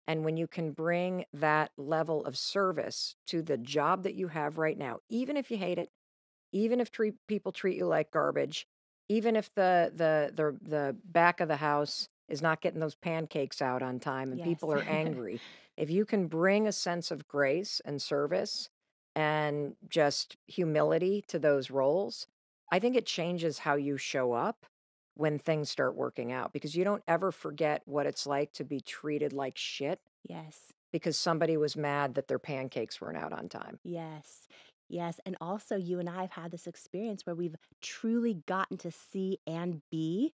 S3: And when you can bring that level of service to the job that you have right now, even if you hate it, even if people treat you like garbage, even if the back of the house is not getting those pancakes out on time and
S5: Yes.
S3: people are angry, if you can bring a sense of grace and service and just humility to those roles, I think it changes how you show up when things start working out, because you don't ever forget what it's like to be treated like shit
S5: Yes.
S3: because somebody was mad that their pancakes weren't out on time.
S5: Yes. Yes. And also, you and I have had this experience where we've truly gotten to see and be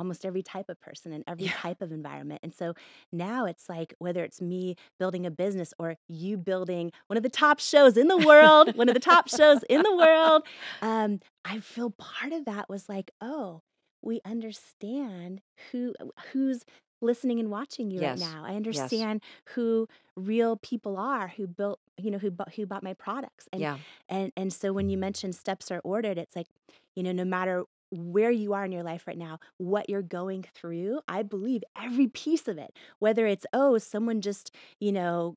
S5: almost every type of person and every type of environment. And so now it's like, whether it's me building a business or you building one of the top shows in the world, one of the top shows in the world, I feel part of that was like, oh, we understand who's listening and watching you right
S3: Yes.
S5: now. I
S3: Yes.
S5: understand who real people are who built, who bought my products.
S3: Yeah.
S5: And so when you mention steps are ordered, it's like, no matter where you are in your life right now, what you're going through, I believe every piece of it, whether it's, oh, someone just,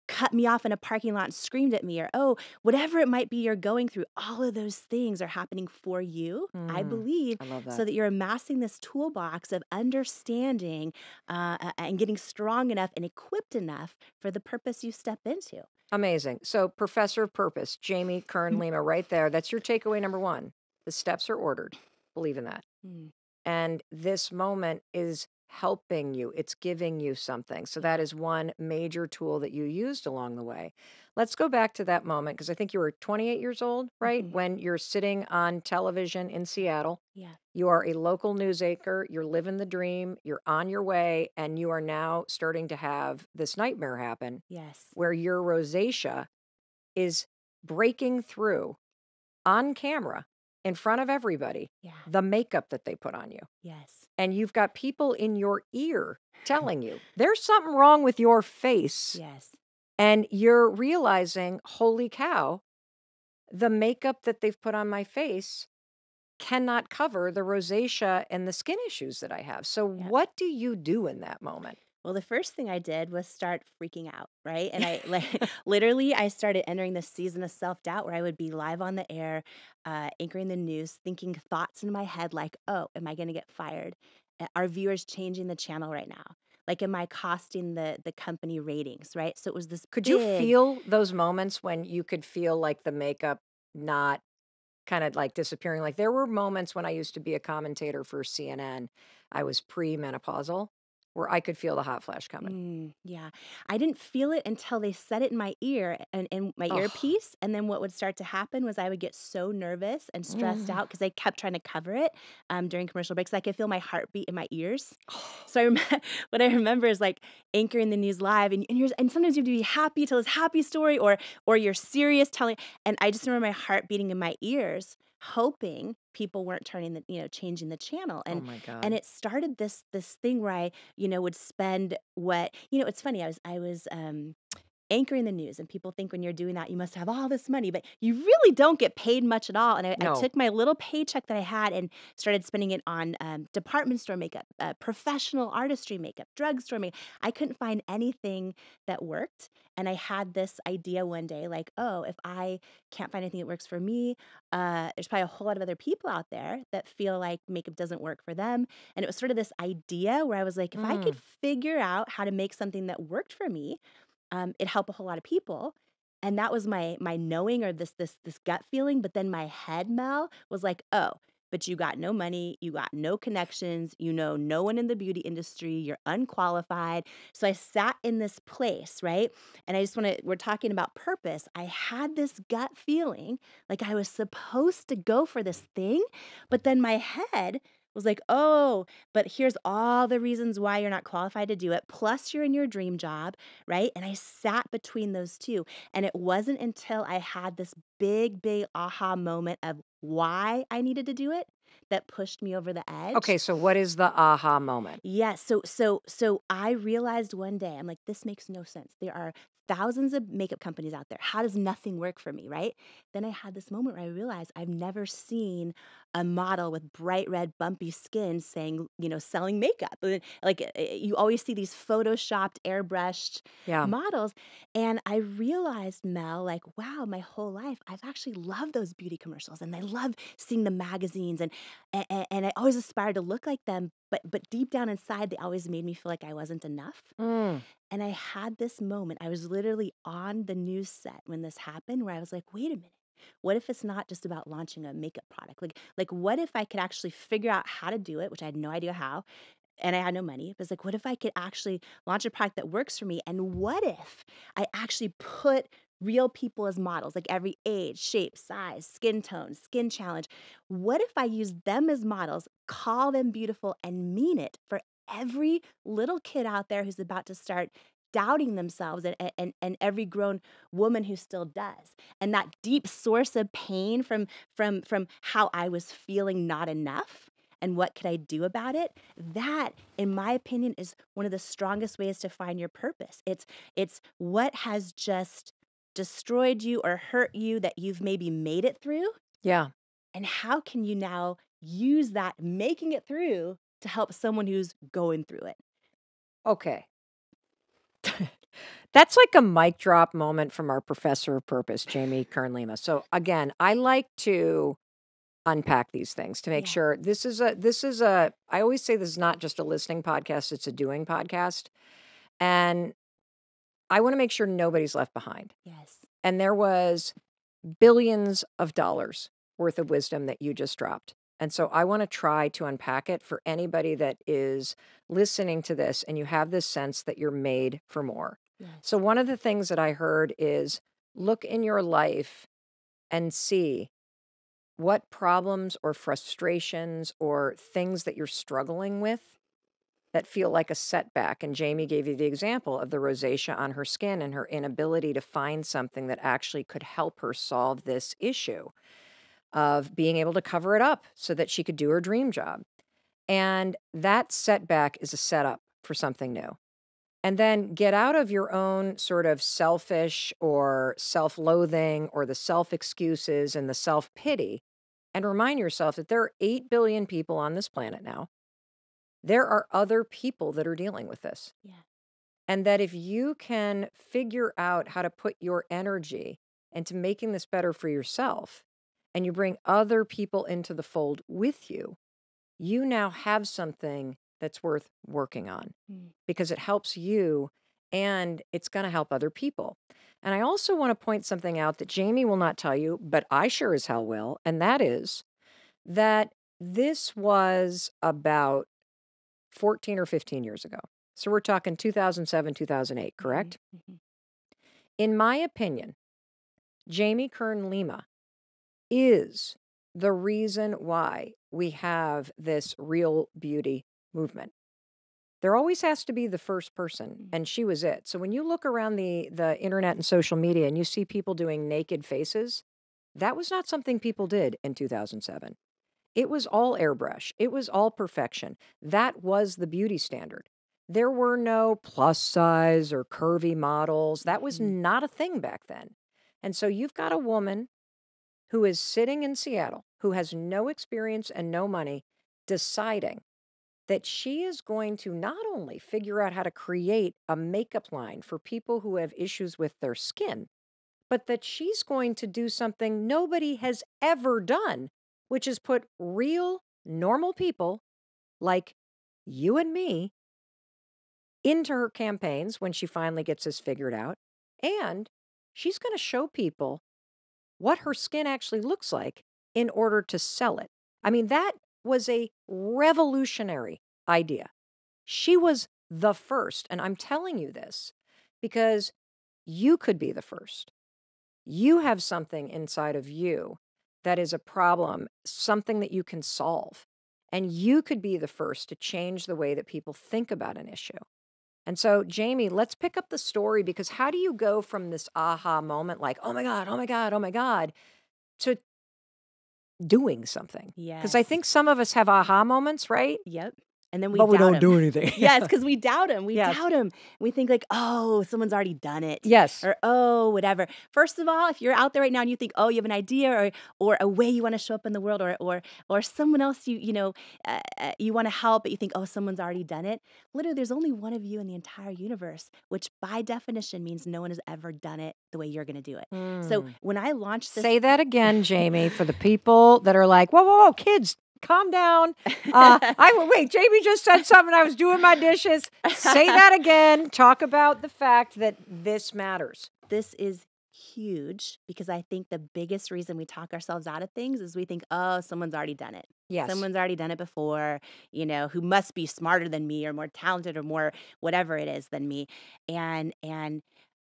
S5: cut me off in a parking lot and screamed at me, or, oh, whatever it might be you're going through, all of those things are happening for you, I believe,
S3: I love
S5: so
S3: that.
S5: that you're amassing this toolbox of understanding and getting strong enough and equipped enough for the purpose you step into.
S3: Amazing. So, Professor of Purpose, Jamie Kern Lima, right there. That's your takeaway number one. The steps are ordered. Believe in that.
S5: Mm.
S3: And this moment is helping you, it's giving you something. So, that is one major tool that you used along the way. Let's go back to that moment because I think you were 28 years old, right? When you're sitting on television in Seattle.
S5: Yeah.
S3: You are a local news anchor, you're living the dream, you're on your way, and you are now starting to have this nightmare happen
S5: Yes.
S3: where your rosacea is breaking through on camera in front of everybody,
S5: Yeah.
S3: the makeup that they put on you.
S5: Yes.
S3: And you've got people in your ear telling you there's something wrong with your face.
S5: Yes.
S3: And you're realizing, holy cow, the makeup that they've put on my face cannot cover the rosacea and the skin issues that I have. So
S5: Yep.
S3: what do you do in that moment?
S5: Well, the first thing I did was start freaking out, right? And I literally, I started entering this season of self-doubt where I would be live on the air, anchoring the news, thinking thoughts in my head like, oh, am I going to get fired? Are viewers changing the channel right now? Like, am I costing the company ratings, right? So it was this
S3: Could you
S5: big,
S3: feel those moments when you could feel like the makeup not kind of like disappearing? Like there were moments when I used to be a commentator for CNN. I was pre-menopausal where I could feel the hot flash coming.
S5: Yeah. I didn't feel it until they said it in my ear and in my
S3: Oh,
S5: earpiece. And then what would start to happen was I would get so nervous and stressed out because I kept trying to cover it during commercial breaks. I could feel my heartbeat in my ears. So what I remember is like anchoring the news live, and sometimes you have to be happy, tell this happy story, or you're serious telling. And I just remember my heart beating in my ears, hoping people weren't changing the channel.
S3: oh
S5: And
S3: my
S5: and
S3: God.
S5: it started this thing where I would spend it's funny. I was anchoring the news, and people think when you're doing that, you must have all this money, but you really don't get paid much at all. And I
S3: No.
S5: took my little paycheck that I had and started spending it on department store makeup, professional artistry makeup, drugstore makeup. I couldn't find anything that worked. And I had this idea one day, like, oh, if I can't find anything that works for me, there's probably a whole lot of other people out there that feel like makeup doesn't work for them. And it was sort of this idea where I was like, if I could figure out how to make something that worked for me, it helped a whole lot of people. And that was my knowing, or this gut feeling. But then my head, Mel, was like, oh, but you got no money, you got no connections, no one in the beauty industry, you're unqualified. So I sat in this place, right? And we're talking about purpose. I had this gut feeling like I was supposed to go for this thing, but then my head was like, oh, but here's all the reasons why you're not qualified to do it. Plus, you're in your dream job, right? And I sat between those two. And it wasn't until I had this big, big aha moment of why I needed to do it that pushed me over the edge.
S3: Okay, so what is the aha moment?
S5: Yeah, so I realized one day, I'm like, this makes no sense. There are thousands of makeup companies out there. How does nothing work for me, right? Then I had this moment where I realized I've never seen a model with bright red bumpy skin saying, selling makeup. Like you always see these photoshopped, airbrushed
S3: Yeah.
S5: models. And I realized, Mel, like, wow, my whole life I've actually loved those beauty commercials, and I love seeing the magazines, and I always aspired to look like them, but deep down inside, they always made me feel like I wasn't enough. And I had this moment. I was literally on the news set when this happened, where I was like, wait a minute. What if it's not just about launching a makeup product? Like what if I could actually figure out how to do it, which I had no idea how, and I had no money. But it's like, what if I could actually launch a product that works for me? And what if I actually put real people as models, like every age, shape, size, skin tone, skin challenge. What if I use them as models, call them beautiful, and mean it for every little kid out there who's about to start doubting themselves, and every grown woman who still does, and that deep source of pain from how I was feeling not enough and what could I do about it? That, in my opinion, is one of the strongest ways to find your purpose. It's what has just destroyed you or hurt you that you've maybe made it through,
S3: Yeah.
S5: and how can you now use that making it through to help someone who's going through it?
S3: Okay. That's like a mic drop moment from our professor of purpose, Jamie Kern-Lima. So again, I like to unpack these things to make
S5: Yeah.
S3: sure this is a I always say this is not just a listening podcast, it's a doing podcast. And I want to make sure nobody's left behind.
S5: Yes.
S3: And there was billions of dollars worth of wisdom that you just dropped. And so I want to try to unpack it for anybody that is listening to this and you have this sense that you're made for more.
S5: Yes.
S3: So one of the things that I heard is look in your life and see what problems or frustrations or things that you're struggling with that feel like a setback. And Jamie gave you the example of the rosacea on her skin and her inability to find something that actually could help her solve this issue of being able to cover it up so that she could do her dream job. And that setback is a setup for something new. And then get out of your own sort of selfish or self-loathing or the self-excuses and the self-pity and remind yourself that there are 8 billion people on this planet now. There are other people that are dealing with this.
S5: Yeah.
S3: And that if you can figure out how to put your energy into making this better for yourself and you bring other people into the fold with you, you now have something that's worth working on because it helps you and it's going to help other people. And I also want to point something out that Jamie will not tell you, but I sure as hell will. And that is that this was about 14 or 15 years ago. So we're talking 2007, 2008, correct?
S5: Mm-hmm.
S3: In my opinion, Jamie Kern-Lima is the reason why we have this real beauty movement. There always has to be the first person, and she was it. So when you look around the internet and social media and you see people doing naked faces, that was not something people did in 2007. It was all airbrush. It was all perfection. That was the beauty standard. There were no plus size or curvy models. That was not a thing back then. And so you've got a woman who is sitting in Seattle, who has no experience and no money, deciding that she is going to not only figure out how to create a makeup line for people who have issues with their skin, but that she's going to do something nobody has ever done, which is put real, normal people like you and me into her campaigns when she finally gets this figured out. And she's going to show people what her skin actually looks like in order to sell it. I mean, that was a revolutionary idea. She was the first. And I'm telling you this because you could be the first. You have something inside of you that is a problem, something that you can solve. And you could be the first to change the way that people think about an issue. And so, Jamie, let's pick up the story because how do you go from this aha moment, like, oh my God, oh my God, oh my God, to doing something?
S5: Yes.
S3: Because I think some of us have aha moments, right?
S5: Yep. And then we
S3: But we
S5: doubt
S3: don't
S5: him.
S3: do anything.
S5: Yes, because we doubt him. We
S3: Yes.
S5: doubt him. We think like, oh, someone's already done it.
S3: Yes.
S5: Or, oh, whatever. First of all, if you're out there right now and you think, oh, you have an idea or a way you want to show up in the world or someone else you want to help, but you think, oh, someone's already done it. Literally, there's only one of you in the entire universe, which by definition means no one has ever done it the way you're going to do it. So when I launched this.
S3: Say that again, Jamie, for the people that are like, whoa, whoa, whoa, kids. Calm down. Wait, Jamie just said something. I was doing my dishes. Say that again. Talk about the fact that this matters.
S5: This is huge because I think the biggest reason we talk ourselves out of things is we think, oh, someone's already done it.
S3: Yes.
S5: Someone's already done it before, who must be smarter than me or more talented or more whatever it is than me. And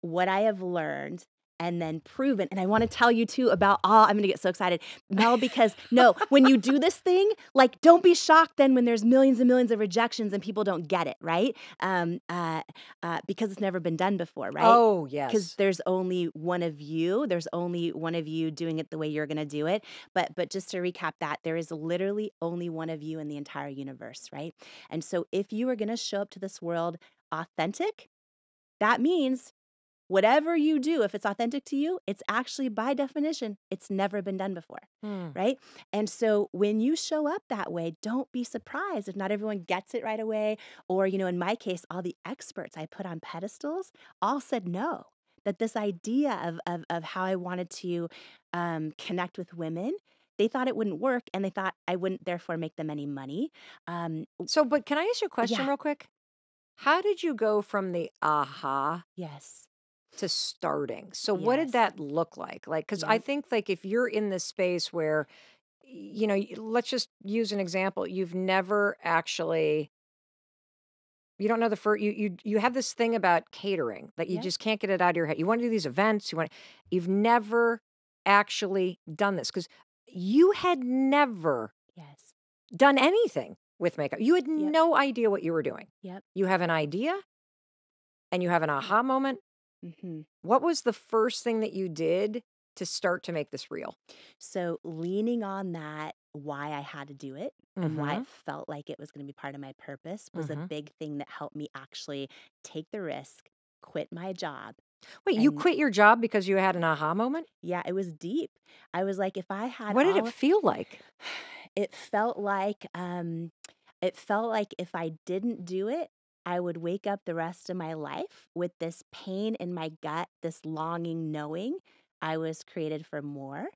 S5: what I have learned and then proven. And I want to tell you too about I'm going to get so excited, Mel, because no, when you do this thing, like, don't be shocked then when there's millions and millions of rejections and people don't get it, right? Because it's never been done before, right?
S3: Oh,
S5: Because
S3: yes.
S5: there's only one of you. There's only one of you doing it the way you're going to do it. But just to recap that, there is literally only one of you in the entire universe, right? And so if you are going to show up to this world authentic, that means whatever you do, if it's authentic to you, it's actually by definition, it's never been done before, right? And so when you show up that way, don't be surprised if not everyone gets it right away. Or, in my case, all the experts I put on pedestals all said no. That this idea of how I wanted to connect with women, they thought it wouldn't work, and they thought I wouldn't therefore make them any money.
S3: But can I ask you a question
S5: Yeah.
S3: real quick? How did you go from the aha
S5: Yes.
S3: to starting? So what did
S5: Yes.
S3: that look like? Like, because I
S5: Yep.
S3: think like if you're in this space where, let's just use an example. You've never actually, you don't know the first, you have this thing about catering that you
S5: Yep.
S3: just can't get it out of your head. You want to do these events. You've never actually done this because you had never
S5: Yes.
S3: done anything with makeup. You had
S5: Yep.
S3: no idea what you were doing.
S5: Yep.
S3: You have an idea and you have an aha moment.
S5: Mm-hmm.
S3: What was the first thing that you did to start to make this real?
S5: So leaning on that, why I had to do it and why it felt like it was going to be part of my purpose was a big thing that helped me actually take the risk, quit my job.
S3: Wait, you
S5: And
S3: quit your job because you had an aha moment?
S5: yeah, it was deep. I was like, if I had
S3: What did it
S5: all,
S3: feel like?
S5: it felt like if I didn't do it, I would wake up the rest of my life with this pain in my gut, this longing, knowing I was created for more.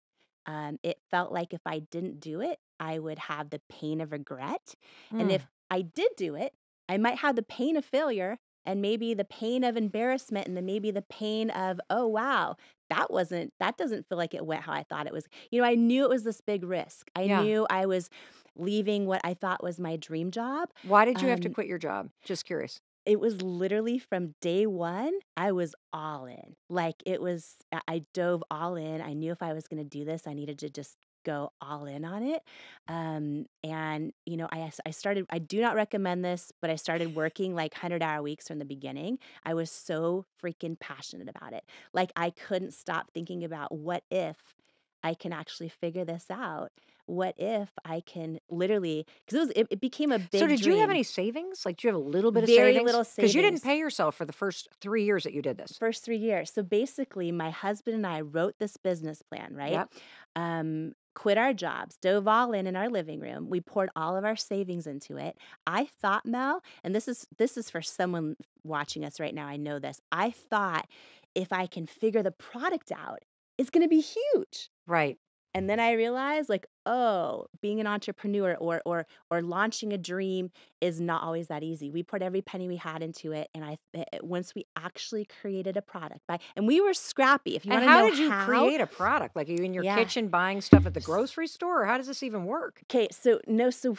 S5: It felt like if I didn't do it, I would have the pain of regret. And
S3: Mm.
S5: if I did do it, I might have the pain of failure and maybe the pain of embarrassment and then maybe the pain of, oh, wow, that doesn't feel like it went how I thought it was. I knew it was this big risk. I
S3: Yeah.
S5: knew I was leaving what I thought was my dream job.
S3: Why did you have to
S5: Um,
S3: quit your job? Just curious.
S5: it was literally from day one, I was all in. Like I dove all in. I knew if I was going to do this, I needed to just go all in on it. And, I started, I do not recommend this, but I started working like 100-hour weeks from the beginning. I was so freaking passionate about it. Like I couldn't stop thinking about what if I can actually figure this out? What if I can literally, because it became a big
S3: So did you have
S5: dream.
S3: any savings? Like, do you have a little bit of
S5: Very
S3: savings?
S5: little
S3: Because you didn't
S5: savings.
S3: pay yourself for the first 3 years that you did this.
S5: First 3 years. So basically, my husband and I wrote this business plan, right?
S3: Yep.
S5: Quit our jobs, dove all in our living room. We poured all of our savings into it. I thought, Mel, and this is for someone watching us right now. I know this. I thought if I can figure the product out, it's going to be huge.
S3: Right.
S5: And then I realized, like, oh, being an entrepreneur or launching a dream is not always that easy. We put every penny we had into it, and once we actually created a product, and we were scrappy. If you
S3: And
S5: want to
S3: how
S5: know
S3: did you create a product? Like, are you in your
S5: Yeah.
S3: kitchen buying stuff at the grocery store, or how does this even work?
S5: Okay, so no, so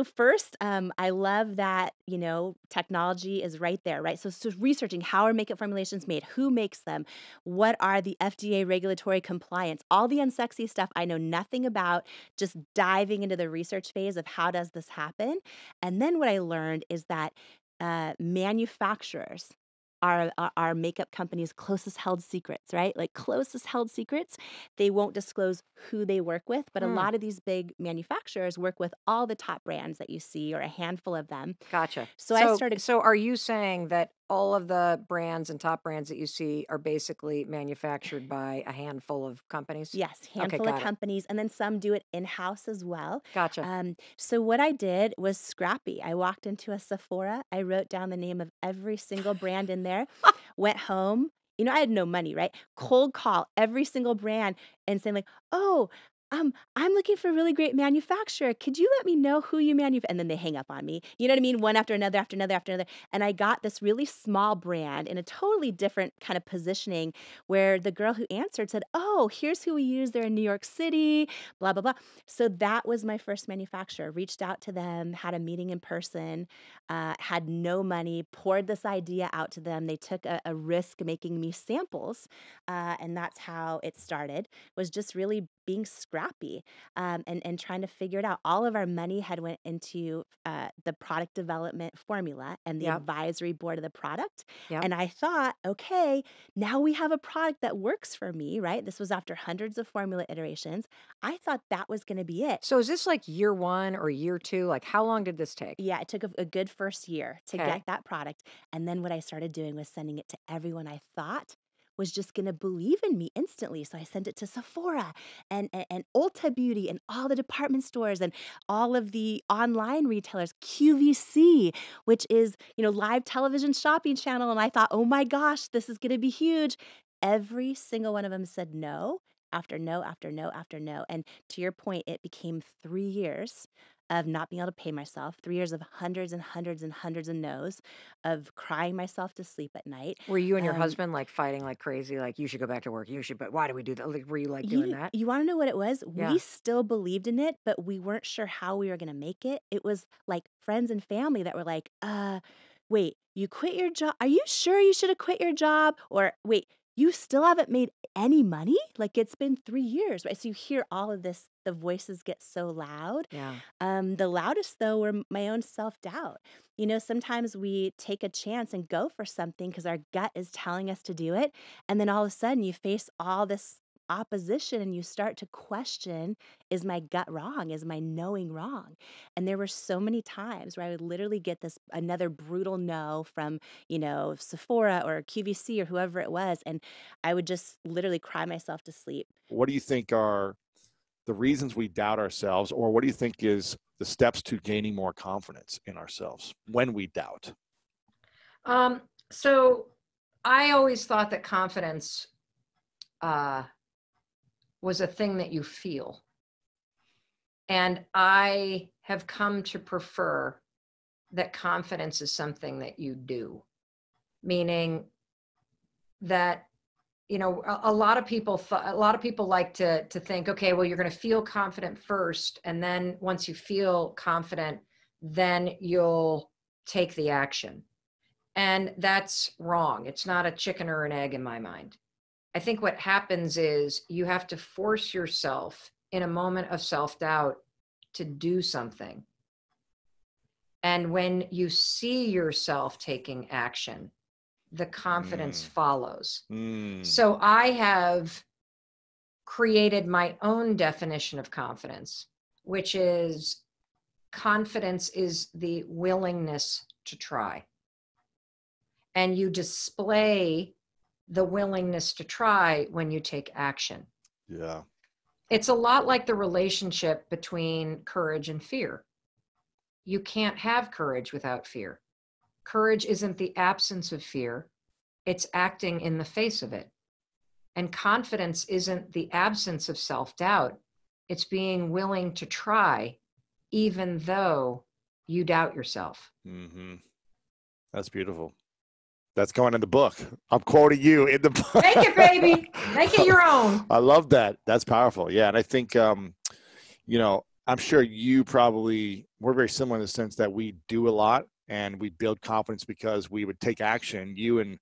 S5: first, I love that technology is right there, right? So researching how are makeup formulations made, who makes them, what are the FDA regulatory compliance, all the unsexy stuff I know nothing about. Just diving into the research phase of how does this happen, and then what I learned is that manufacturers are makeup companies' closest held secrets, right? Like closest held secrets. They won't disclose who they work with, but a lot of these big manufacturers work with all the top brands that you see or a handful of them.
S3: Gotcha.
S5: So I started.
S3: So are you saying that all of the brands and top brands that you see are basically manufactured by a handful of companies?
S5: Yes,
S3: Okay,
S5: handful
S3: got
S5: of
S3: it.
S5: companies, and then some do it in-house as well.
S3: Gotcha.
S5: So what I did was scrappy. I walked into a Sephora. I wrote down the name of every single brand in there, went home. I had no money, right? Cold call every single brand and saying like, oh, I'm looking for a really great manufacturer. Could you let me know who you manufacture? And then they hang up on me. You know what I mean? One after another, after another, after another. And I got this really small brand in a totally different kind of positioning where the girl who answered said, oh, here's who we use. They're in New York City, blah, blah, blah. So that was my first manufacturer. Reached out to them, had a meeting in person, had no money, poured this idea out to them. They took a risk making me samples. And that's how it started, was just really being scrappy, and trying to figure it out. All of our money had went into the product development formula and the
S3: Yep.
S5: advisory board of the product.
S3: Yep.
S5: And I thought, okay, now we have a product that works for me, right? This was after hundreds of formula iterations. I thought that was going to be it.
S3: So is this like year 1 or year 2? Like how long did this take?
S5: Yeah, it took a good first year to
S3: Okay.
S5: get that product. And then what I started doing was sending it to everyone I thought was just going to believe in me instantly. So I sent it to Sephora and Ulta Beauty and all the department stores and all of the online retailers, QVC, which is, live television shopping channel. And I thought, oh my gosh, this is going to be huge. Every single one of them said no after no after no after no. And to your point, it became 3 years of not being able to pay myself, 3 years of hundreds and hundreds and hundreds of no's, of crying myself to sleep at night.
S3: Were you and your husband like fighting like crazy? Like you should go back to work. You should, but why do we do that? Like, were you like doing that?
S5: You want to know what it was?
S3: Yeah.
S5: We still believed in it, but we weren't sure how we were going to make it. It was like friends and family that were like, wait, you quit your job? Are you sure you should have quit your job? Or wait, you still haven't made any money? Like it's been 3 years, right? So you hear all of this, the voices get so loud.
S3: Yeah.
S5: The loudest though were my own self-doubt. Sometimes we take a chance and go for something because our gut is telling us to do it. And then all of a sudden you face all this opposition and you start to question, is my gut wrong? Is my knowing wrong? And there were so many times where I would literally get another brutal no from, Sephora or QVC or whoever it was. And I would just literally cry myself to sleep.
S4: What do you think are the reasons we doubt ourselves, or what do you think is the steps to gaining more confidence in ourselves when we doubt?
S3: So I always thought that confidence was a thing that you feel. And I have come to prefer that confidence is something that you do, meaning that, a lot of people like to think, okay, well, you're going to feel confident first. And then once you feel confident, then you'll take the action. And that's wrong. It's not a chicken or an egg in my mind. I think what happens is you have to force yourself in a moment of self-doubt to do something. And when you see yourself taking action, the confidence follows. So I have created my own definition of confidence, which is confidence is the willingness to try. And you display the willingness to try when you take action.
S4: Yeah.
S3: It's a lot like the relationship between courage and fear. You can't have courage without fear. Courage isn't the absence of fear. It's acting in the face of it. And confidence isn't the absence of self-doubt. It's being willing to try, even though you doubt yourself.
S4: Mm-hmm. That's beautiful. That's going in the book. I'm quoting you in the book.
S3: Make it, baby. Make it your own.
S4: I love that. That's powerful. Yeah. And I think, I'm sure we're very similar in the sense that we do a lot and we build confidence because we would take action. You in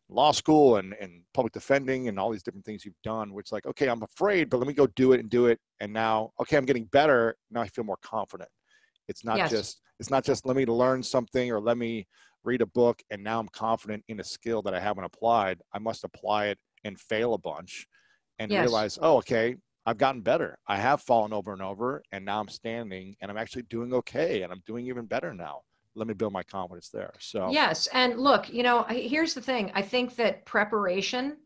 S4: law school and public defending and all these different things you've done, which like, okay, I'm afraid, but let me go do it. And now, okay, I'm getting better. Now I feel more confident. It's not just let me learn something or let me read a book and now I'm confident in a skill that I haven't applied. I must apply it and fail a bunch and realize, oh, okay, I've gotten better. I have fallen over and over and now I'm standing and I'm actually doing okay and I'm doing even better now. Let me build my confidence there. So
S3: yes. And look, here's the thing. I think that preparation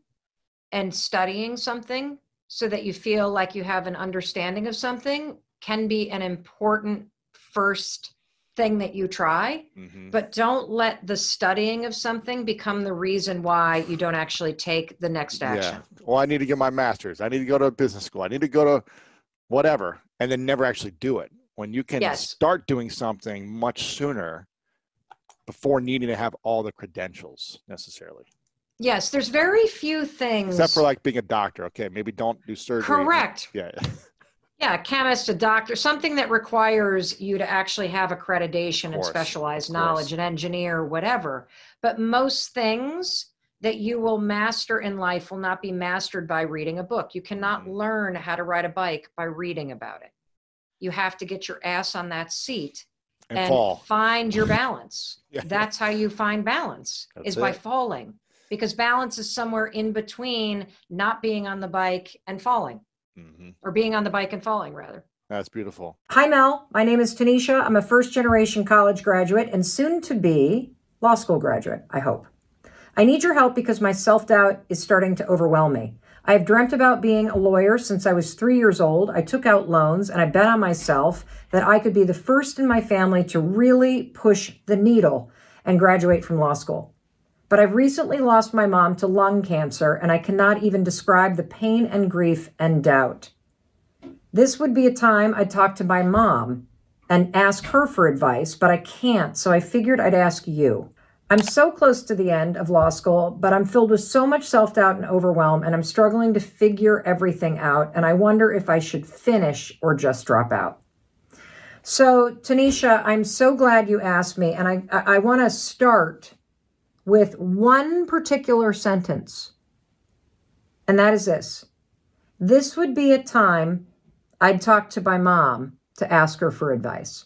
S3: and studying something so that you feel like you have an understanding of something can be an important first thing that you try, but don't let the studying of something become the reason why you don't actually take the next action.
S4: Yeah. Well, I need to get my master's. I need to go to business school. I need to go to whatever, and then never actually do it. When you can
S2: Yes.
S4: start doing something much sooner before needing to have all the credentials necessarily.
S2: Yes, there's very few things.
S4: Except for like being a doctor. Okay, maybe don't do surgery.
S2: Correct.
S4: Yeah.
S2: Yeah, a chemist, a doctor, something that requires you to actually have accreditation and specialized knowledge, an engineer, whatever. But most things that you will master in life will not be mastered by reading a book. You cannot learn how to ride a bike by reading about it. You have to get your ass on that seat and find your balance. That's how you find balance, is by falling. Because balance is somewhere in between not being on the bike and falling. Or being on the bike and falling, rather.
S4: That's beautiful.
S3: Hi, Mel. My name is Tanisha. I'm a first-generation college graduate and soon-to-be law school graduate, I hope. I need your help because my self-doubt is starting to overwhelm me. I have dreamt about being a lawyer since I was 3 years old. I took out loans and I bet on myself that I could be the first in my family to really push the needle and graduate from law school. But I've recently lost my mom to lung cancer, and I cannot even describe the pain and grief and doubt. This would be a time I'd talk to my mom and ask her for advice, but I can't, so I figured I'd ask you. I'm so close to the end of law school, but I'm filled with so much self-doubt and overwhelm, and I'm struggling to figure everything out, and I wonder if I should finish or just drop out. So, Tanisha, I'm so glad you asked me, and I want to start with one particular sentence, and that is this. This would be a time I'd talk to my mom to ask her for advice,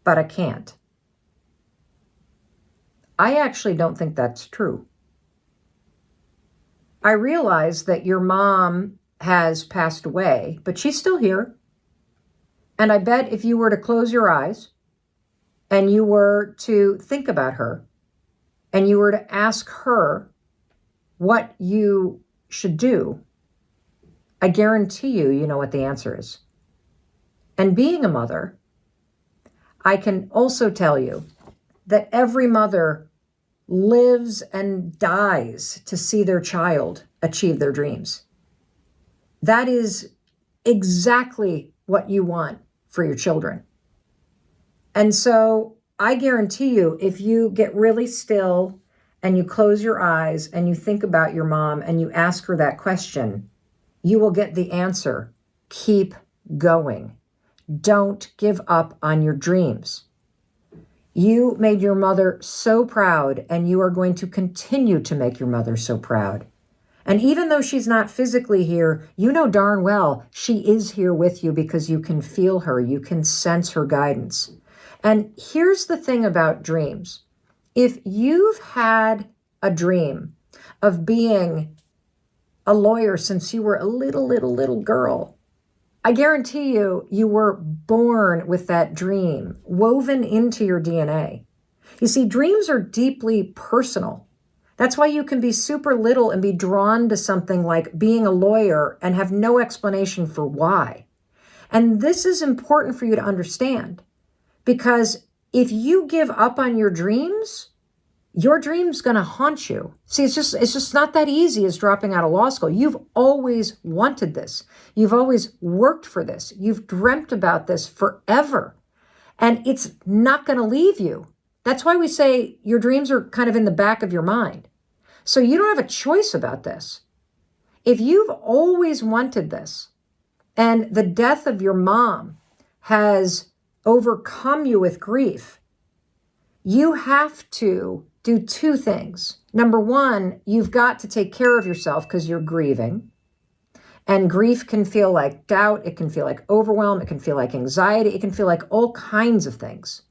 S3: but I can't. I actually don't think that's true. I realize that your mom has passed away, but she's still here. And I bet if you were to close your eyes and you were to think about her, and you were to ask her what you should do, I guarantee you know what the answer is. And being a mother, I can also tell you that every mother lives and dies to see their child achieve their dreams. That is exactly what you want for your children. And so I guarantee you, if you get really still and you close your eyes and you think about your mom and you ask her that question, you will get the answer. Keep going. Don't give up on your dreams. You made your mother so proud, and you are going to continue to make your mother so proud. And even though she's not physically here, you know darn well she is here with you because you can feel her, you can sense her guidance. And here's the thing about dreams. If you've had a dream of being a lawyer since you were a little girl, I guarantee you were born with that dream woven into your DNA. You see, dreams are deeply personal. That's why you can be super little and be drawn to something like being a lawyer and have no explanation for why. And this is important for you to understand. Because if you give up on your dream's going to haunt you. See, it's just not that easy as dropping out of law school. You've always wanted this. You've always worked for this. You've dreamt about this forever. And it's not going to leave you. That's why we say your dreams are kind of in the back of your mind. So you don't have a choice about this. If you've always wanted this, and the death of your mom has overcome you with grief, you have to do two things. Number one, you've got to take care of yourself because you're grieving. And grief can feel like doubt. It can feel like overwhelm. It can feel like anxiety. It can feel like all kinds of things.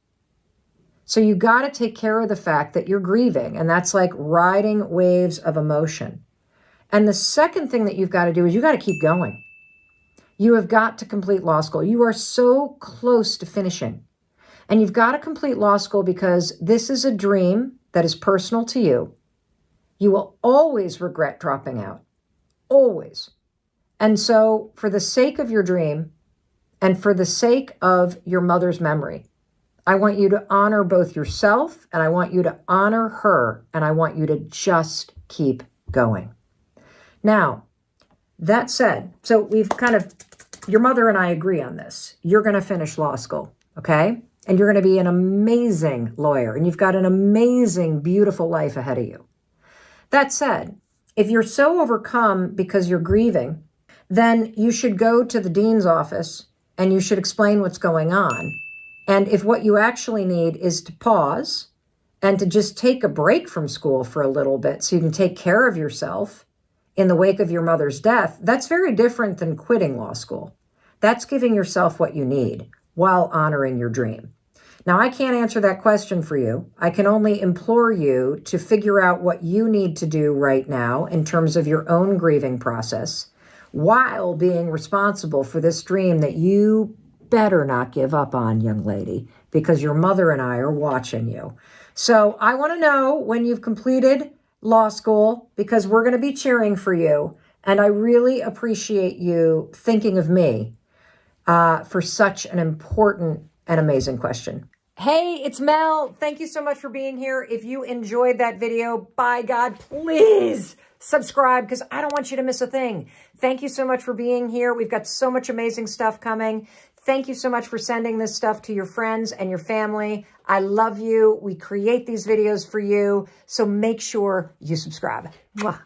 S3: So you got to take care of the fact that you're grieving. And that's like riding waves of emotion. And the second thing that you've got to do is you got to keep going. You have got to complete law school. You are so close to finishing. And you've got to complete law school because this is a dream that is personal to you. You will always regret dropping out. Always. And so for the sake of your dream and for the sake of your mother's memory, I want you to honor both yourself and I want you to honor her and I want you to just keep going. Now, that said, so we've kind of your mother and I agree on this. You're going to finish law school, okay? And you're going to be an amazing lawyer, and you've got an amazing, beautiful life ahead of you. That said, if you're so overcome because you're grieving, then you should go to the dean's office and you should explain what's going on. And if what you actually need is to pause and to just take a break from school for a little bit so you can take care of yourself in the wake of your mother's death, that's very different than quitting law school. That's giving yourself what you need while honoring your dream. Now, I can't answer that question for you. I can only implore you to figure out what you need to do right now in terms of your own grieving process while being responsible for this dream that you better not give up on, young lady, because your mother and I are watching you. So I want to know when you've completed law school, because we're going to be cheering for you. And I really appreciate you thinking of me for such an important and amazing question. Hey, it's Mel. Thank you so much for being here. If you enjoyed that video, by God, please subscribe, because I don't want you to miss a thing. Thank you so much for being here. We've got so much amazing stuff coming. Thank you so much for sending this stuff to your friends and your family. I love you. We create these videos for you, so make sure you subscribe. Mwah.